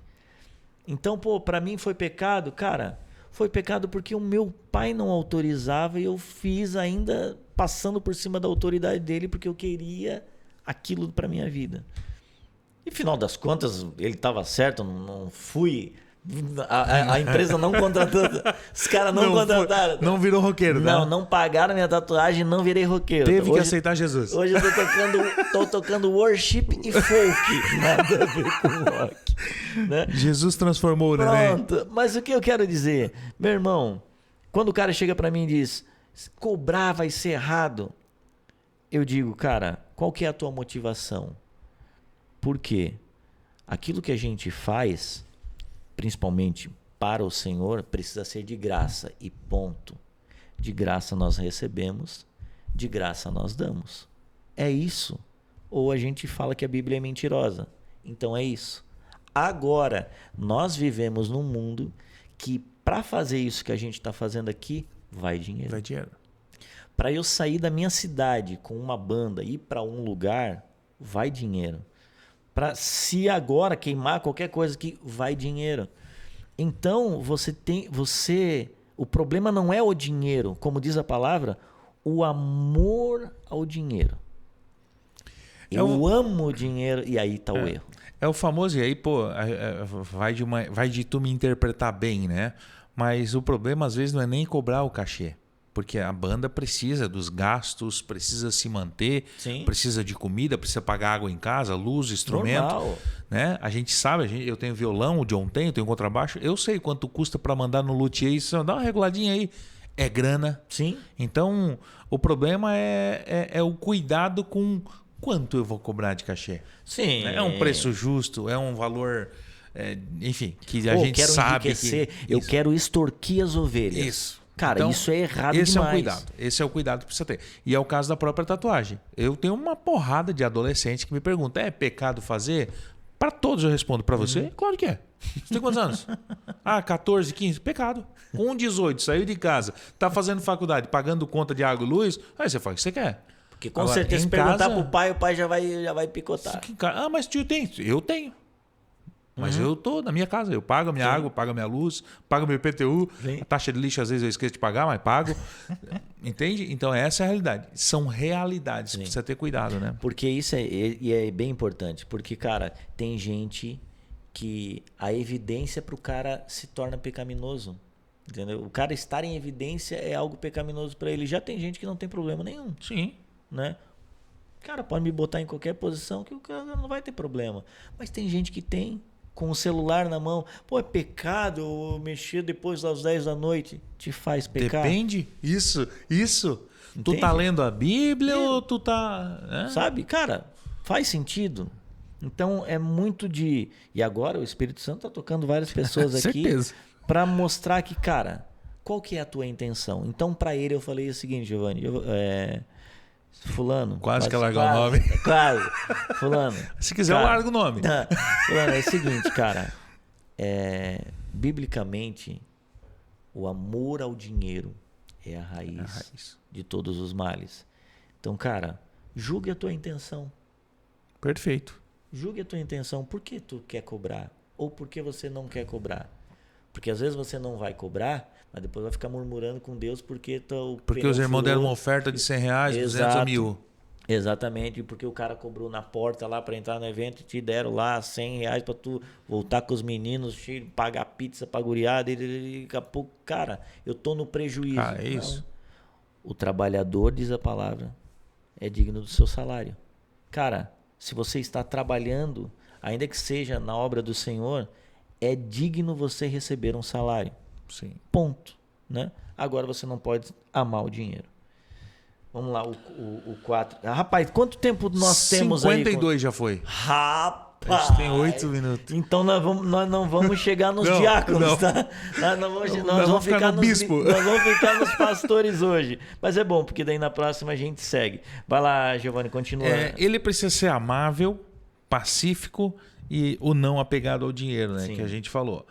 Então, pra mim foi pecado, cara. Foi pecado porque o meu pai não autorizava e eu fiz ainda passando por cima da autoridade dele porque eu queria aquilo pra minha vida. E final das contas, ele estava certo, não fui... A empresa não contratou, os caras não contrataram. Não virou roqueiro, tá? Não pagaram minha tatuagem, não virei roqueiro. Teve que aceitar Jesus. Hoje eu tô tocando worship e folk. Nada a ver com rock. Né? Jesus transformou, né? Pronto. Mas o que eu quero dizer? Meu irmão, quando o cara chega para mim e diz, cobrar vai ser errado. Eu digo, cara, qual que é a tua motivação? Por quê? Aquilo que a gente faz, principalmente para o Senhor, precisa ser de graça e ponto. De graça nós recebemos, de graça nós damos. É isso. Ou a gente fala que a Bíblia é mentirosa. Então é isso. Agora, nós vivemos num mundo que para fazer isso que a gente está fazendo aqui, vai dinheiro. Vai dinheiro. Para eu sair da minha cidade com uma banda e ir para um lugar, vai dinheiro. Para se agora queimar qualquer coisa que vai dinheiro. Então, o problema não é o dinheiro, como diz a palavra, o amor ao dinheiro. Eu amo o dinheiro e aí tá o erro. É o famoso, e aí, pô, vai de tu me interpretar bem, né? Mas o problema às vezes não é nem cobrar o cachê. Porque a banda precisa dos gastos, precisa se manter, Sim. precisa de comida, precisa pagar água em casa, luz, instrumento. Normal. Né? A gente sabe, eu tenho violão, o John tem, eu tenho contrabaixo. Eu sei quanto custa para mandar no luthier isso. Dá uma reguladinha aí. É grana. Sim. Então, o problema é o cuidado com quanto eu vou cobrar de cachê. Sim. É um preço justo, é um valor... enfim, que a gente quero sabe enriquecer, que... eu quero extorquir as ovelhas. Isso. Cara, então, isso é errado esse demais. É o cuidado. Esse é o cuidado que precisa ter. E é o caso da própria tatuagem. Eu tenho uma porrada de adolescentes que me perguntam, é pecado fazer? Para todos eu respondo. Para você? Claro que é. Você tem quantos anos? 14, 15? Pecado. Com 18, saiu de casa, tá fazendo faculdade, pagando conta de água e luz, aí você faz o que você quer. Porque com certeza se perguntar casa, pro pai, o pai já vai picotar. Mas tio tem? Eu tenho. Mas eu tô na minha casa, eu pago a minha água, pago a minha luz, pago meu IPTU, a taxa de lixo às vezes eu esqueço de pagar, mas pago. Entende? Então essa é a realidade. São realidades, precisa ter cuidado, né? Porque isso é bem importante, porque, cara, tem gente que a evidência pro cara se torna pecaminoso. Entendeu? O cara estar em evidência é algo pecaminoso para ele. Já tem gente que não tem problema nenhum. Sim. Né? Cara, pode me botar em qualquer posição que o cara não vai ter problema. Mas tem gente que tem. Com o celular na mão. Pô, é pecado mexer depois das 10 da noite? Te faz pecar? Depende. Isso. Entende? Tu tá lendo a Bíblia ou tu tá... Né? Sabe? Cara, faz sentido. Então é muito de... E agora o Espírito Santo tá tocando várias pessoas aqui para mostrar que, cara, qual que é a tua intenção? Então para ele eu falei o seguinte, Giovanni, Fulano. Quase que largar o nome. Quase. Fulano. Se quiser, eu largo o nome. Fulano, é o seguinte, cara. Biblicamente, o amor ao dinheiro é a raiz de todos os males. Então, cara, julgue a tua intenção. Perfeito. Julgue a tua intenção. Por que tu quer cobrar? Ou por que você não quer cobrar? Porque às vezes você não vai cobrar, mas depois vai ficar murmurando com Deus porque os irmãos deram uma oferta de R$100, 200 ou 1.000. Exatamente, porque o cara cobrou na porta lá para entrar no evento e te deram lá R$100 para tu voltar com os meninos, pagar pizza pra guriada e daqui a pouco, cara, eu tô no prejuízo. É isso. Não. O trabalhador, diz a palavra, é digno do seu salário. Cara, se você está trabalhando, ainda que seja na obra do Senhor, é digno você receber um salário. Sim. Ponto. Né? Agora você não pode amar o dinheiro. Vamos lá, o 4. Rapaz, quanto tempo nós temos aí? 52 já foi. Rapaz! A gente tem 8 minutos. Então nós não vamos chegar nos Não, diáconos, não. tá? Nós vamos ficar no bispo. Nós vamos ficar nos pastores hoje. Mas é bom, porque daí na próxima a gente segue. Vai lá, Giovanni, continua. Ele precisa ser amável, pacífico e o não apegado ao dinheiro, né? Sim. Que a gente falou.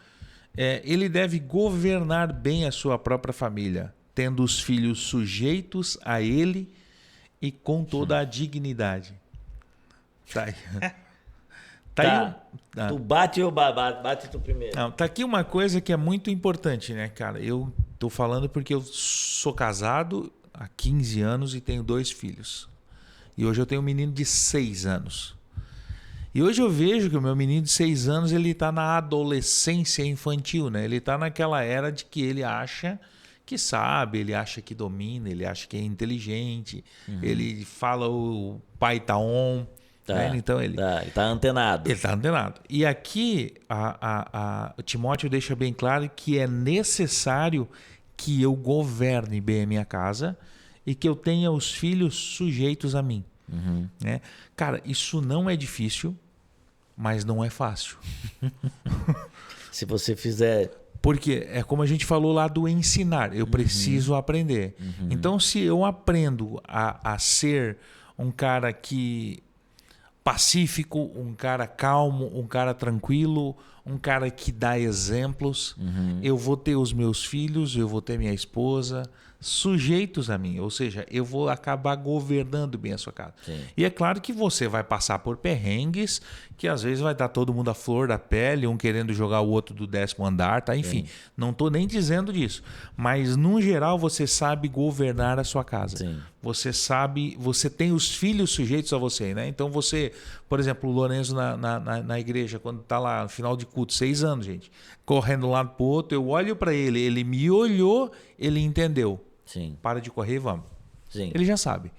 Ele deve governar bem a sua própria família, tendo os filhos sujeitos a ele e com toda a dignidade. Tá aí. Tu bate ou bate tu primeiro? Não, tá aqui uma coisa que é muito importante, né, cara? Eu tô falando porque eu sou casado há 15 anos e tenho 2 filhos. E hoje eu tenho um menino de 6 anos. E hoje eu vejo que o meu menino de 6 anos, ele tá na adolescência infantil, né? Ele tá naquela era de que ele acha que sabe, ele acha que domina, ele acha que é inteligente, ele fala o pai tá on, né? Então ele tá antenado. Ele tá antenado. E aqui o Timóteo deixa bem claro que é necessário que eu governe bem a minha casa e que eu tenha os filhos sujeitos a mim. Né? Cara, isso não é difícil, mas não é fácil. Se você fizer... Porque é como a gente falou lá do ensinar, eu preciso aprender. Então, se eu aprendo a ser um cara pacífico, um cara calmo, um cara tranquilo, um cara que dá exemplos, eu vou ter os meus filhos, eu vou ter minha esposa sujeitos a mim, ou seja, eu vou acabar governando bem a sua casa. Sim. E é claro que você vai passar por perrengues, que às vezes vai dar todo mundo a flor da pele, um querendo jogar o outro do 10º andar, tá? Enfim, não estou nem dizendo disso, mas no geral você sabe governar a sua casa. Sim. Você sabe, você tem os filhos sujeitos a você, né? Então você, por exemplo, o Lourenço na igreja, quando está lá no final de culto, 6 anos, gente, correndo de um lado para o outro, eu olho para ele, ele me olhou, ele entendeu. Sim. Para de correr e vamos. Sim. Ele já sabe.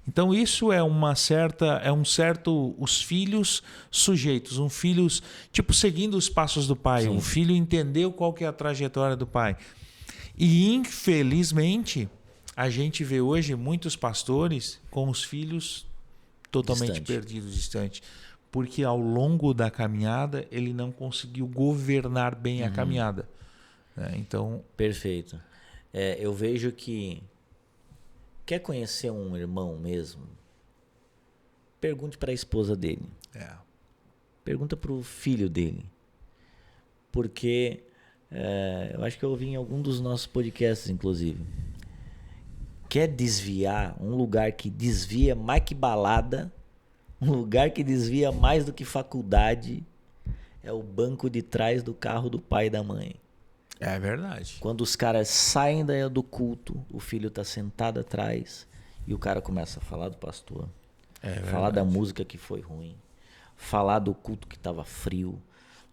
Então isso é um certo os filhos sujeitos, filhos tipo seguindo os passos do pai, Sim. um filho entendeu qual que é a trajetória do pai. E infelizmente a gente vê hoje muitos pastores com os filhos totalmente perdidos, distantes, porque ao longo da caminhada ele não conseguiu governar bem a caminhada. Então, perfeito. Eu vejo que quer conhecer um irmão mesmo, pergunte para a esposa dele. Pergunta para o filho dele. Porque eu acho que eu ouvi em algum dos nossos podcasts, inclusive. Quer desviar um lugar que desvia mais que balada, um lugar que desvia mais do que faculdade, é o banco de trás do carro do pai e da mãe. É verdade. Quando os caras saem do culto, o filho tá sentado atrás e o cara começa a falar do pastor, falar da música que foi ruim, falar do culto que estava frio,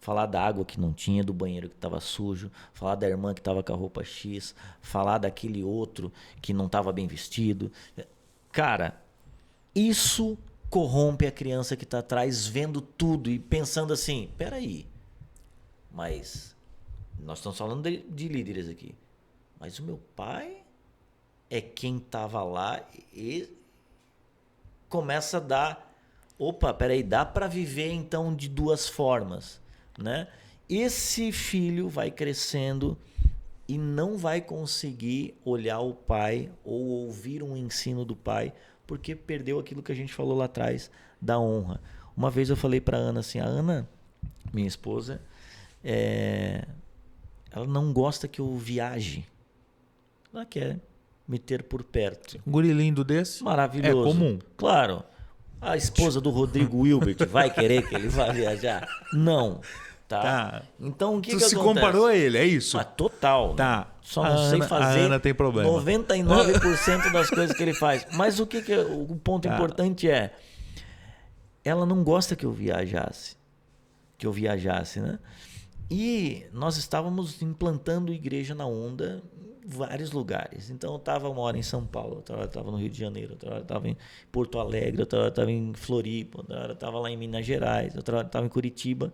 falar da água que não tinha, do banheiro que estava sujo, falar da irmã que estava com a roupa X, falar daquele outro que não estava bem vestido. Cara, isso corrompe a criança que está atrás vendo tudo e pensando assim, peraí, mas... Nós estamos falando de líderes aqui. Mas o meu pai é quem estava lá e começa a dar... Opa, peraí, dá para viver então de 2 formas, né? Esse filho vai crescendo e não vai conseguir olhar o pai ou ouvir um ensino do pai porque perdeu aquilo que a gente falou lá atrás da honra. Uma vez eu falei para Ana assim, a Ana, minha esposa, ela não gosta que eu viaje. Ela quer me ter por perto. Um guri lindo desse? Maravilhoso. É comum. Claro. A esposa do Rodrigo Wilbert vai querer que ele vá viajar? Não. Tá? Então o que tu que se acontece? comparou a ele, é isso? Total. Tá. Só não sei fazer. A Ana tem problema. 99% das coisas que ele faz. Mas o que o ponto importante é, ela não gosta que eu viajasse. Né? E nós estávamos implantando igreja na Onda em vários lugares. Então eu estava uma hora em São Paulo, outra hora estava no Rio de Janeiro, outra hora estava em Porto Alegre, outra hora estava em Floripa, outra hora estava lá em Minas Gerais, outra hora estava em Curitiba.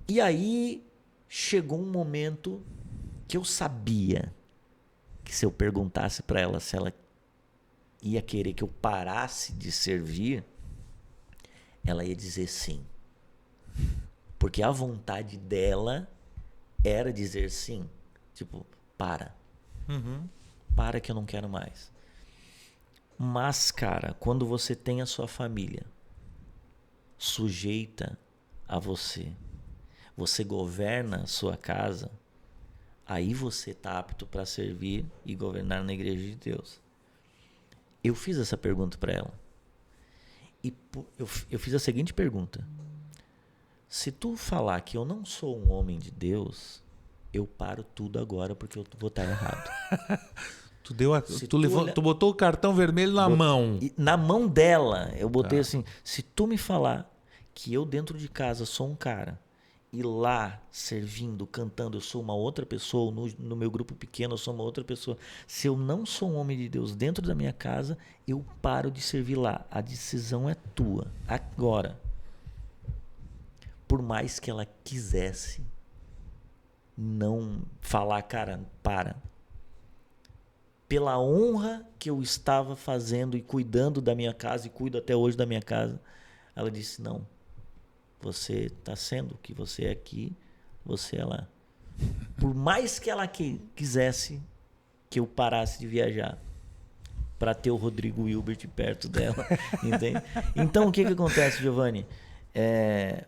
E aí chegou um momento Porque eu sabia que se eu perguntasse para ela se ela ia querer que eu parasse de servir, ela ia dizer sim. Porque a vontade dela era dizer sim. Tipo, para. Para que eu não quero mais. Mas, cara, quando você tem a sua família sujeita a você, você governa a sua casa, aí você está apto para servir e governar na igreja de Deus. Eu fiz essa pergunta para ela. E eu fiz a seguinte pergunta. Se tu falar que eu não sou um homem de Deus, eu paro tudo agora porque eu vou estar errado. Tu botou o cartão vermelho na mão. Na mão dela, eu botei assim, se tu me falar que eu dentro de casa sou um cara e lá servindo, cantando, eu sou uma outra pessoa, no meu grupo pequeno eu sou uma outra pessoa. Se eu não sou um homem de Deus dentro da minha casa, eu paro de servir lá. A decisão é tua, agora. Por mais que ela quisesse não falar, cara, para. Pela honra que eu estava fazendo e cuidando da minha casa, e cuido até hoje da minha casa, ela disse, não, você está sendo o que você é aqui, você é lá. Por mais que ela quisesse que eu parasse de viajar para ter o Rodrigo Hilbert perto dela, entende? Então, o que acontece, Giovanni?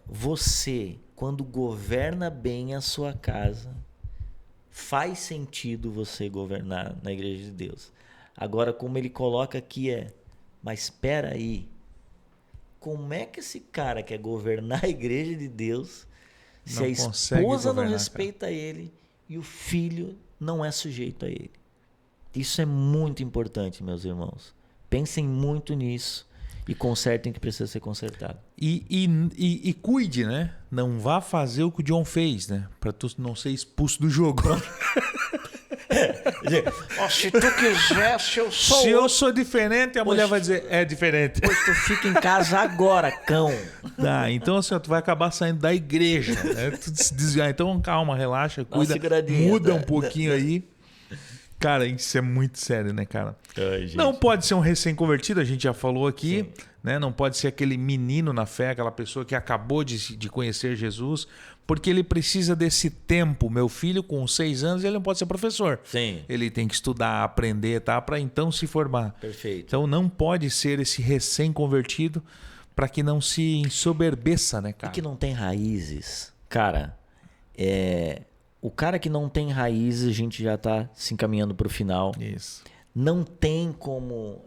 Você, quando governa bem a sua casa, faz sentido você governar na igreja de Deus. Agora, como ele coloca aqui mas espera aí, como é que esse cara quer governar a igreja de Deus se a esposa não respeita ele e o filho não é sujeito a ele? Isso é muito importante, meus irmãos. Pensem muito nisso e consertem o que precisa ser consertado. E cuide, né? Não vá fazer o que o John fez, né? Para tu não ser expulso do jogo. Se tu quisesse, eu sou. Se eu sou diferente, a mulher vai dizer, é diferente. Pois tu fica em casa agora, cão. Então assim, tu vai acabar saindo da igreja, né? Tu se desviar. Então calma, relaxa, cuida, muda um pouquinho aí. Cara, isso é muito sério, né, cara? Não pode ser um recém-convertido, a gente já falou aqui, né? Não pode ser aquele menino na fé, aquela pessoa que acabou de conhecer Jesus, porque ele precisa desse tempo. Meu filho, com 6 anos, ele não pode ser professor. Sim. Ele tem que estudar, aprender, tá? Para então se formar. Perfeito. Então não pode ser esse recém-convertido para que não se ensoberbeça, né, cara? E que não tem raízes. Cara, o cara que não tem raízes, a gente já está se encaminhando para o final. Isso. Não tem como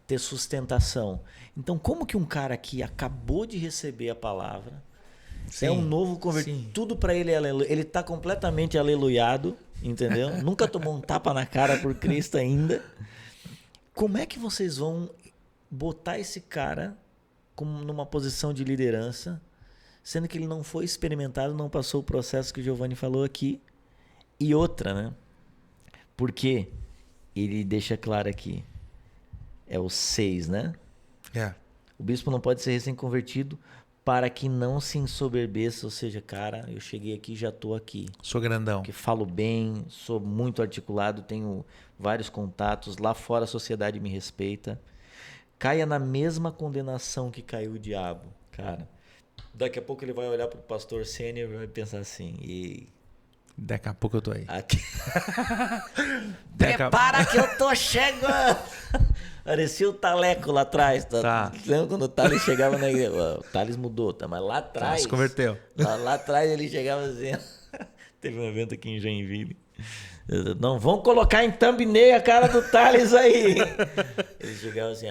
ter sustentação. Então, como que um cara que acabou de receber a palavra, é um novo convertido, tudo para ele é aleluia, ele está completamente aleluiado, entendeu? Nunca tomou um tapa na cara por Cristo ainda. Como é que vocês vão botar esse cara numa posição de liderança, sendo que ele não foi experimentado, não passou o processo que o Giovanni falou aqui? E outra, né? Porque ele deixa claro aqui, é o 6, né? O bispo não pode ser recém-convertido para que não se ensoberbeça, ou seja, cara, eu cheguei aqui, já estou aqui. Sou grandão. Porque falo bem, sou muito articulado, tenho vários contatos, lá fora a sociedade me respeita. Caia na mesma condenação que caiu o diabo, cara. Daqui a pouco ele vai olhar para o pastor sênior e vai pensar assim, daqui a pouco eu tô aí. Prepara que eu tô chegando. Parecia o Taleco lá atrás. Tá. Lembra quando o Thales chegava na igreja? O Thales mudou, tá? Mas lá atrás... Se converteu. Lá atrás ele chegava assim... Teve um evento aqui em Joinville. Não, vão colocar em thumbnail a cara do Thales aí. Ele chegava assim,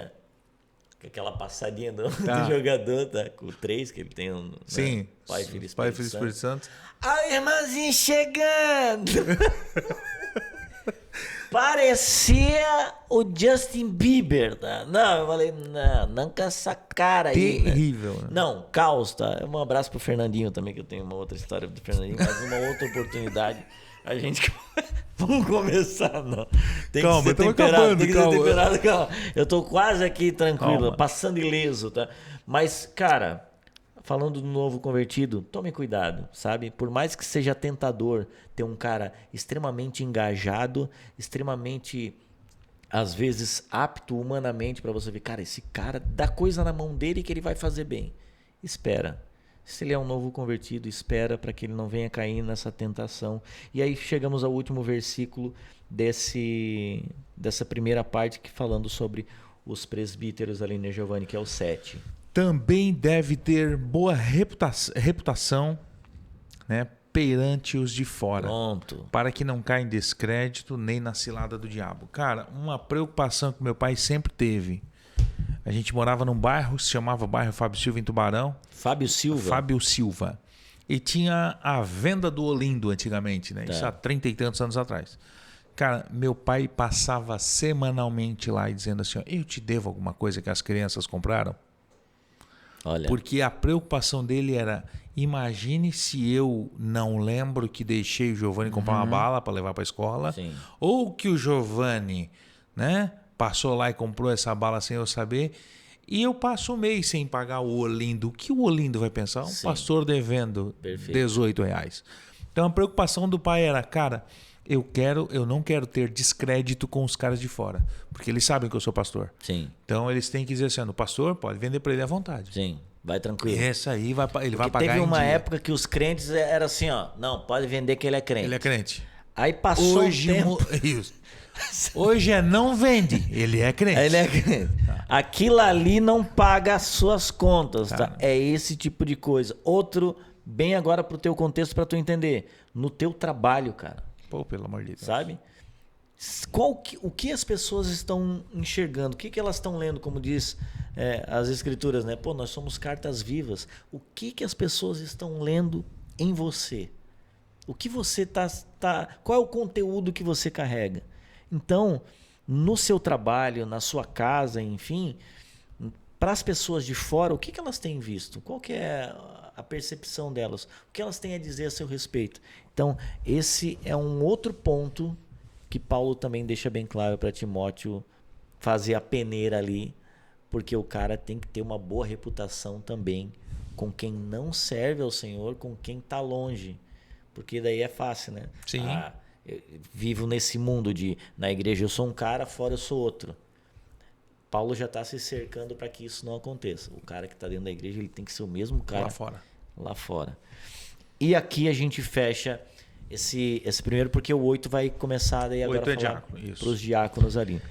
com aquela passadinha do jogador, tá? Com o 3 que ele tem. Sim. Né? Pai, Filho e Espírito Santo. Ah, irmãzinho chegando! Parecia o Justin Bieber, tá? Não, eu falei, não com essa cara aí. Terrível. Né? Não, caos, tá? Um abraço pro Fernandinho também, que eu tenho uma outra história do Fernandinho, mas uma outra oportunidade. A gente... Vamos começar, não. Tem que ser temperado, calma. Eu tô quase aqui tranquilo, passando ileso, tá? Mas, cara, falando do novo convertido, tome cuidado, sabe? Por mais que seja tentador ter um cara extremamente engajado, extremamente, às vezes, apto humanamente para você ver, cara, esse cara dá coisa na mão dele que ele vai fazer bem. Espera. Se ele é um novo convertido, espera para que ele não venha cair nessa tentação. E aí chegamos ao último versículo dessa primeira parte que falando sobre os presbíteros ali, né, Giovanni, que é o 7. Também deve ter boa reputação, né, perante os de fora. Pronto. Para que não caia em descrédito nem na cilada do diabo. Cara, uma preocupação que meu pai sempre teve. A gente morava num bairro que se chamava bairro Fábio Silva, em Tubarão. Fábio Silva? Fábio Silva. E tinha a venda do Olindo antigamente, né? Tá. Isso há 30 e tantos anos atrás. Cara, meu pai passava semanalmente lá e dizendo assim, ó, eu te devo alguma coisa que as crianças compraram? Olha. Porque a preocupação dele era, imagine se eu não lembro que deixei o Giovanni comprar uma bala para levar para a escola, Sim. ou que o Giovanni, né, passou lá e comprou essa bala sem eu saber, e eu passo um mês sem pagar o Olindo. O que o Olindo vai pensar? Um Sim. pastor devendo Perfeito. R$18. Então a preocupação do pai era, cara, eu não quero ter descrédito com os caras de fora, porque eles sabem que eu sou pastor. Sim, Então eles têm que dizer assim, o pastor pode vender para ele à vontade. sim. Vai tranquilo. Essa aí ele vai Porque pagar teve em uma dia. época que os crentes era assim, ó. Não, pode vender que ele é crente. Ele é crente. Aí passou Hoje, um tempo. Isso. Hoje é não vende, ele é crente. Ele é crente. Aquilo ali não paga as suas contas, tá? Tá. É esse tipo de coisa. Outro, bem agora pro teu contexto, pra tu entender. No teu trabalho, cara. Pô, pelo amor de Deus. Sabe? O que as pessoas estão enxergando? O que elas estão lendo, como diz as escrituras, né? Pô, nós somos cartas vivas. O que as pessoas estão lendo em você? O que você qual é o conteúdo que você carrega? Então, no seu trabalho, na sua casa, enfim, para as pessoas de fora, o que elas têm visto? Qual que é a percepção delas? O que elas têm a dizer a seu respeito? Então, esse é um outro ponto que Paulo também deixa bem claro para Timóteo fazer a peneira ali, porque o cara tem que ter uma boa reputação também com quem não serve ao Senhor, com quem está longe. Porque daí é fácil, né? Sim. Eu vivo nesse mundo na igreja eu sou um cara, fora eu sou outro. Paulo já está se cercando para que isso não aconteça. O cara que está dentro da igreja, ele tem que ser o mesmo cara lá fora. E aqui a gente fecha esse primeiro, porque o 8 vai começar daí agora a falar para os diáconos ali.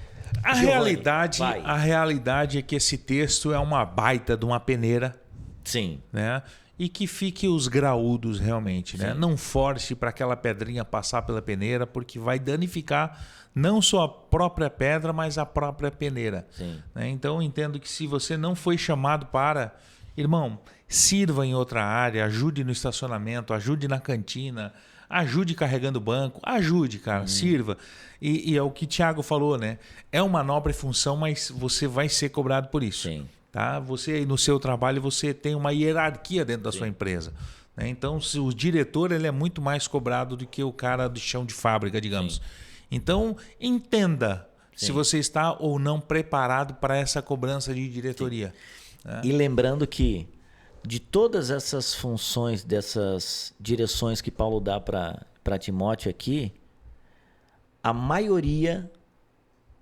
A realidade é que esse texto é uma baita de uma peneira. Sim. Né? E que fique os graúdos realmente. Né? Sim. Não force para aquela pedrinha passar pela peneira, porque vai danificar não só a própria pedra, mas a própria peneira. Sim. Né? Então eu entendo que se você não foi chamado para... Irmão, sirva em outra área, ajude no estacionamento, ajude na cantina, ajude carregando o banco, ajude, cara, sirva. E é o que o Thiago falou, né? É uma nobre função, mas você vai ser cobrado por isso. Sim. Tá? Você, no seu trabalho, você tem uma hierarquia dentro da sua empresa. Né? Então, se o diretor ele é muito mais cobrado do que o cara do chão de fábrica, digamos. Sim. Então, entenda se você está ou não preparado para essa cobrança de diretoria. Né? E lembrando que de todas essas funções, dessas direções que Paulo dá para Timóteo aqui, a maioria,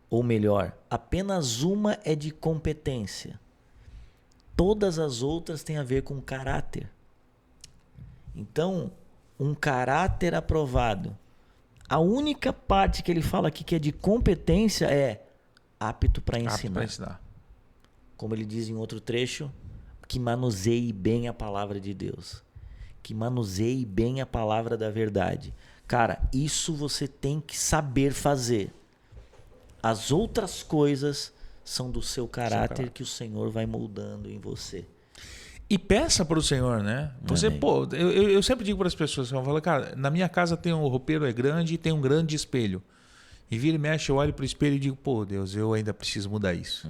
ou melhor, apenas uma é de competência. Todas as outras têm a ver com caráter. Então, um caráter aprovado. A única parte que ele fala aqui que é de competência é apto para ensinar. Como ele diz em outro trecho, que manuseie bem a palavra de Deus. Que manuseie bem a palavra da verdade. Cara, isso você tem que saber fazer. As outras coisas são do seu caráter que o Senhor vai moldando em você. E peça para o Senhor, né? Você, pô, eu sempre digo para as pessoas, eu falo, cara, na minha casa tem um roupeiro é grande e tem um grande espelho. E vira e mexe, eu olho para o espelho e digo, pô, Deus, eu ainda preciso mudar isso.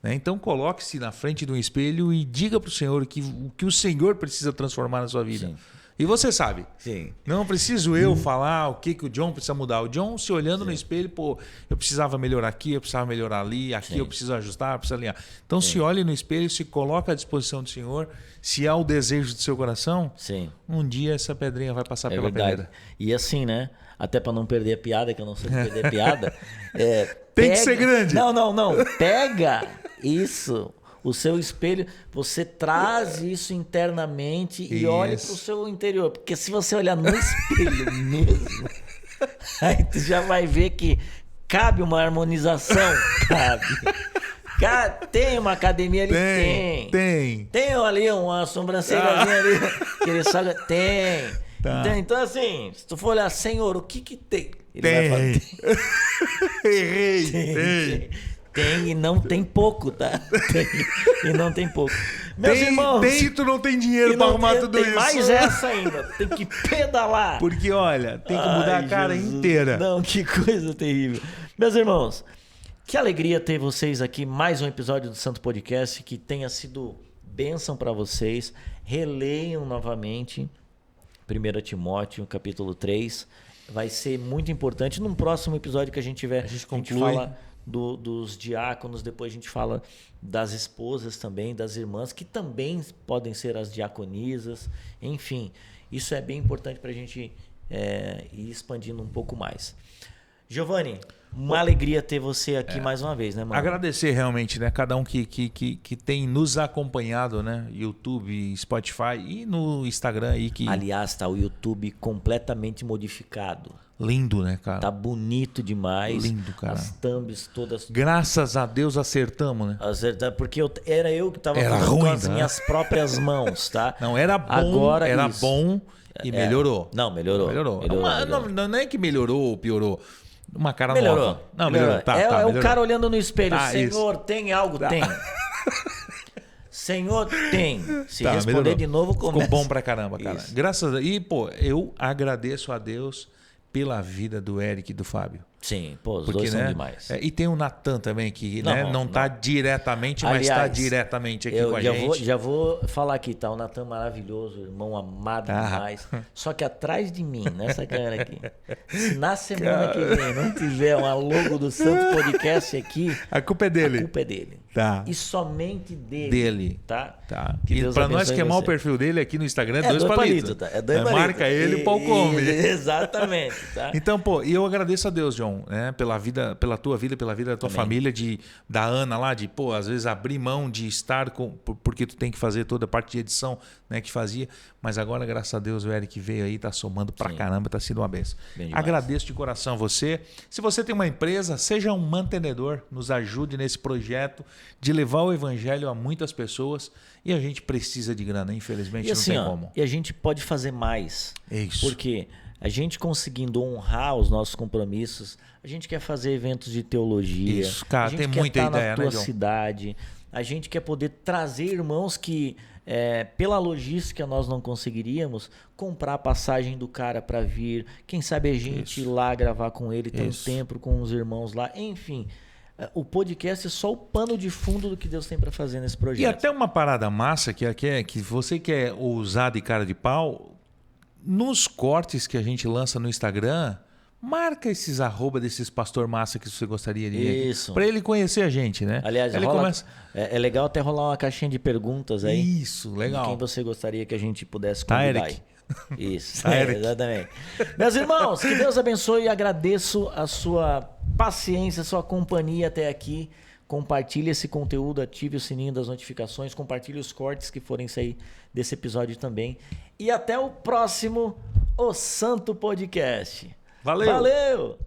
Né? Então coloque-se na frente de um espelho e diga para o Senhor o que o Senhor precisa transformar na sua vida. Sim. E você sabe. Sim. Não preciso eu falar o que o John precisa mudar. O John se olhando no espelho, pô, eu precisava melhorar aqui, eu precisava melhorar ali, aqui eu preciso ajustar, eu preciso alinhar. Então se olhe no espelho, se coloca à disposição do Senhor, se há o desejo do seu coração, um dia essa pedrinha vai passar pela peneira. E assim, né? Até para não perder a piada, que eu não sei perder a piada. Tem que ser grande. Não. Pega isso. O seu espelho, você traz isso internamente e olha para o seu interior. Porque se você olhar no espelho mesmo, aí tu já vai ver que cabe uma harmonização. Tem uma academia ali? Tem ali uma sobrancelhazinha ali. Aquele saga? Tem. Tá. Então, assim, se tu for olhar, Senhor, o que tem? Ele vai falar, Errei. Tem e não tem pouco, tá? E não tem pouco. Meus irmãos... Tem e tu não tem dinheiro para arrumar tudo isso. Tem mais essa ainda. Tem que pedalar. Porque, olha, tem que mudar a cara inteira. Não, que coisa terrível. Meus irmãos, que alegria ter vocês aqui. Mais um episódio do Santo Podcast. Que tenha sido bênção para vocês. Releiam novamente 1 Timóteo, capítulo 3. Vai ser muito importante. Num próximo episódio que a gente tiver, a gente fala... dos diáconos, depois a gente fala das esposas também, das irmãs, que também podem ser as diaconisas, enfim, isso é bem importante para a gente ir expandindo um pouco mais. Giovanni, uma alegria ter você aqui mais uma vez, né, mano? Agradecer realmente, né, cada um que tem nos acompanhado, né, YouTube, Spotify e no Instagram aí que... Aliás, tá o YouTube completamente modificado. Lindo, né, cara? Tá bonito demais. Lindo, cara. As thumbs todas... Graças a Deus acertamos, né? Porque era eu que tava fazendo ruim, com as minhas próprias mãos, tá? Não, era bom, agora era bom e melhorou. Não, melhorou. Não é que melhorou ou piorou. Uma cara melhorou. nova. Não, melhorou. Tá, melhorou. O cara olhando no espelho. Senhor, isso. Tem algo? Tem. Senhor, tem. Se responder melhorou. De novo, começa. Ficou bom pra caramba, cara. Isso. Graças a... E, pô, eu agradeço a Deus pela vida do Eric e do Fábio. Sim, pô, os dois são demais. E tem o Natan também, que não está diretamente, mas está diretamente aqui com a gente. Já vou falar aqui, tá? O Natan maravilhoso, irmão amado demais. Só que atrás de mim, nessa câmera aqui, se na semana que vem não tiver uma logo do Santo Podcast aqui, a culpa é dele. A culpa é dele. Tá. E somente dele. Tá? E para nós queimar o perfil dele aqui no Instagram, é 2 palitos. Tá? É 2 palitos. Marca ele, o pau come. Exatamente. Tá? Então, pô, e eu agradeço a Deus, John, né, pela tua vida, pela vida da tua família, da Ana lá, de, pô, às vezes abrir mão de estar porque tu tem que fazer toda a parte de edição, né, que fazia. Mas agora, graças a Deus, o Eric veio aí, tá somando pra caramba, tá sendo uma benção. Agradeço de coração você. Se você tem uma empresa, seja um mantenedor, nos ajude nesse projeto de levar o evangelho a muitas pessoas. E a gente precisa de grana, infelizmente, assim, não tem como. E a gente pode fazer mais. É isso. Porque a gente conseguindo honrar os nossos compromissos, a gente quer fazer eventos de teologia. Isso, cara, a gente tem quer muita estar ideia, na tua né, John? cidade. A gente quer poder trazer irmãos que, pela logística, nós não conseguiríamos comprar a passagem do cara para vir. Quem sabe a gente ir lá gravar com ele, ter um tempo com os irmãos lá. Enfim, o podcast é só o pano de fundo do que Deus tem para fazer nesse projeto. E até uma parada massa que você que é ousado e cara de pau, nos cortes que a gente lança no Instagram, marca esses @ desses pastor massa que você gostaria de ir. Isso. Para ele conhecer a gente, né? Aliás, é legal até rolar uma caixinha de perguntas aí. Isso, legal. De quem você gostaria que a gente pudesse convidar aí. Isso, Eric. Exatamente. Meus irmãos, que Deus abençoe e agradeço a sua paciência, a sua companhia até aqui. Compartilhe esse conteúdo, ative o sininho das notificações, compartilhe os cortes que forem sair desse episódio também. E até o próximo O Santo Podcast. Valeu! Valeu!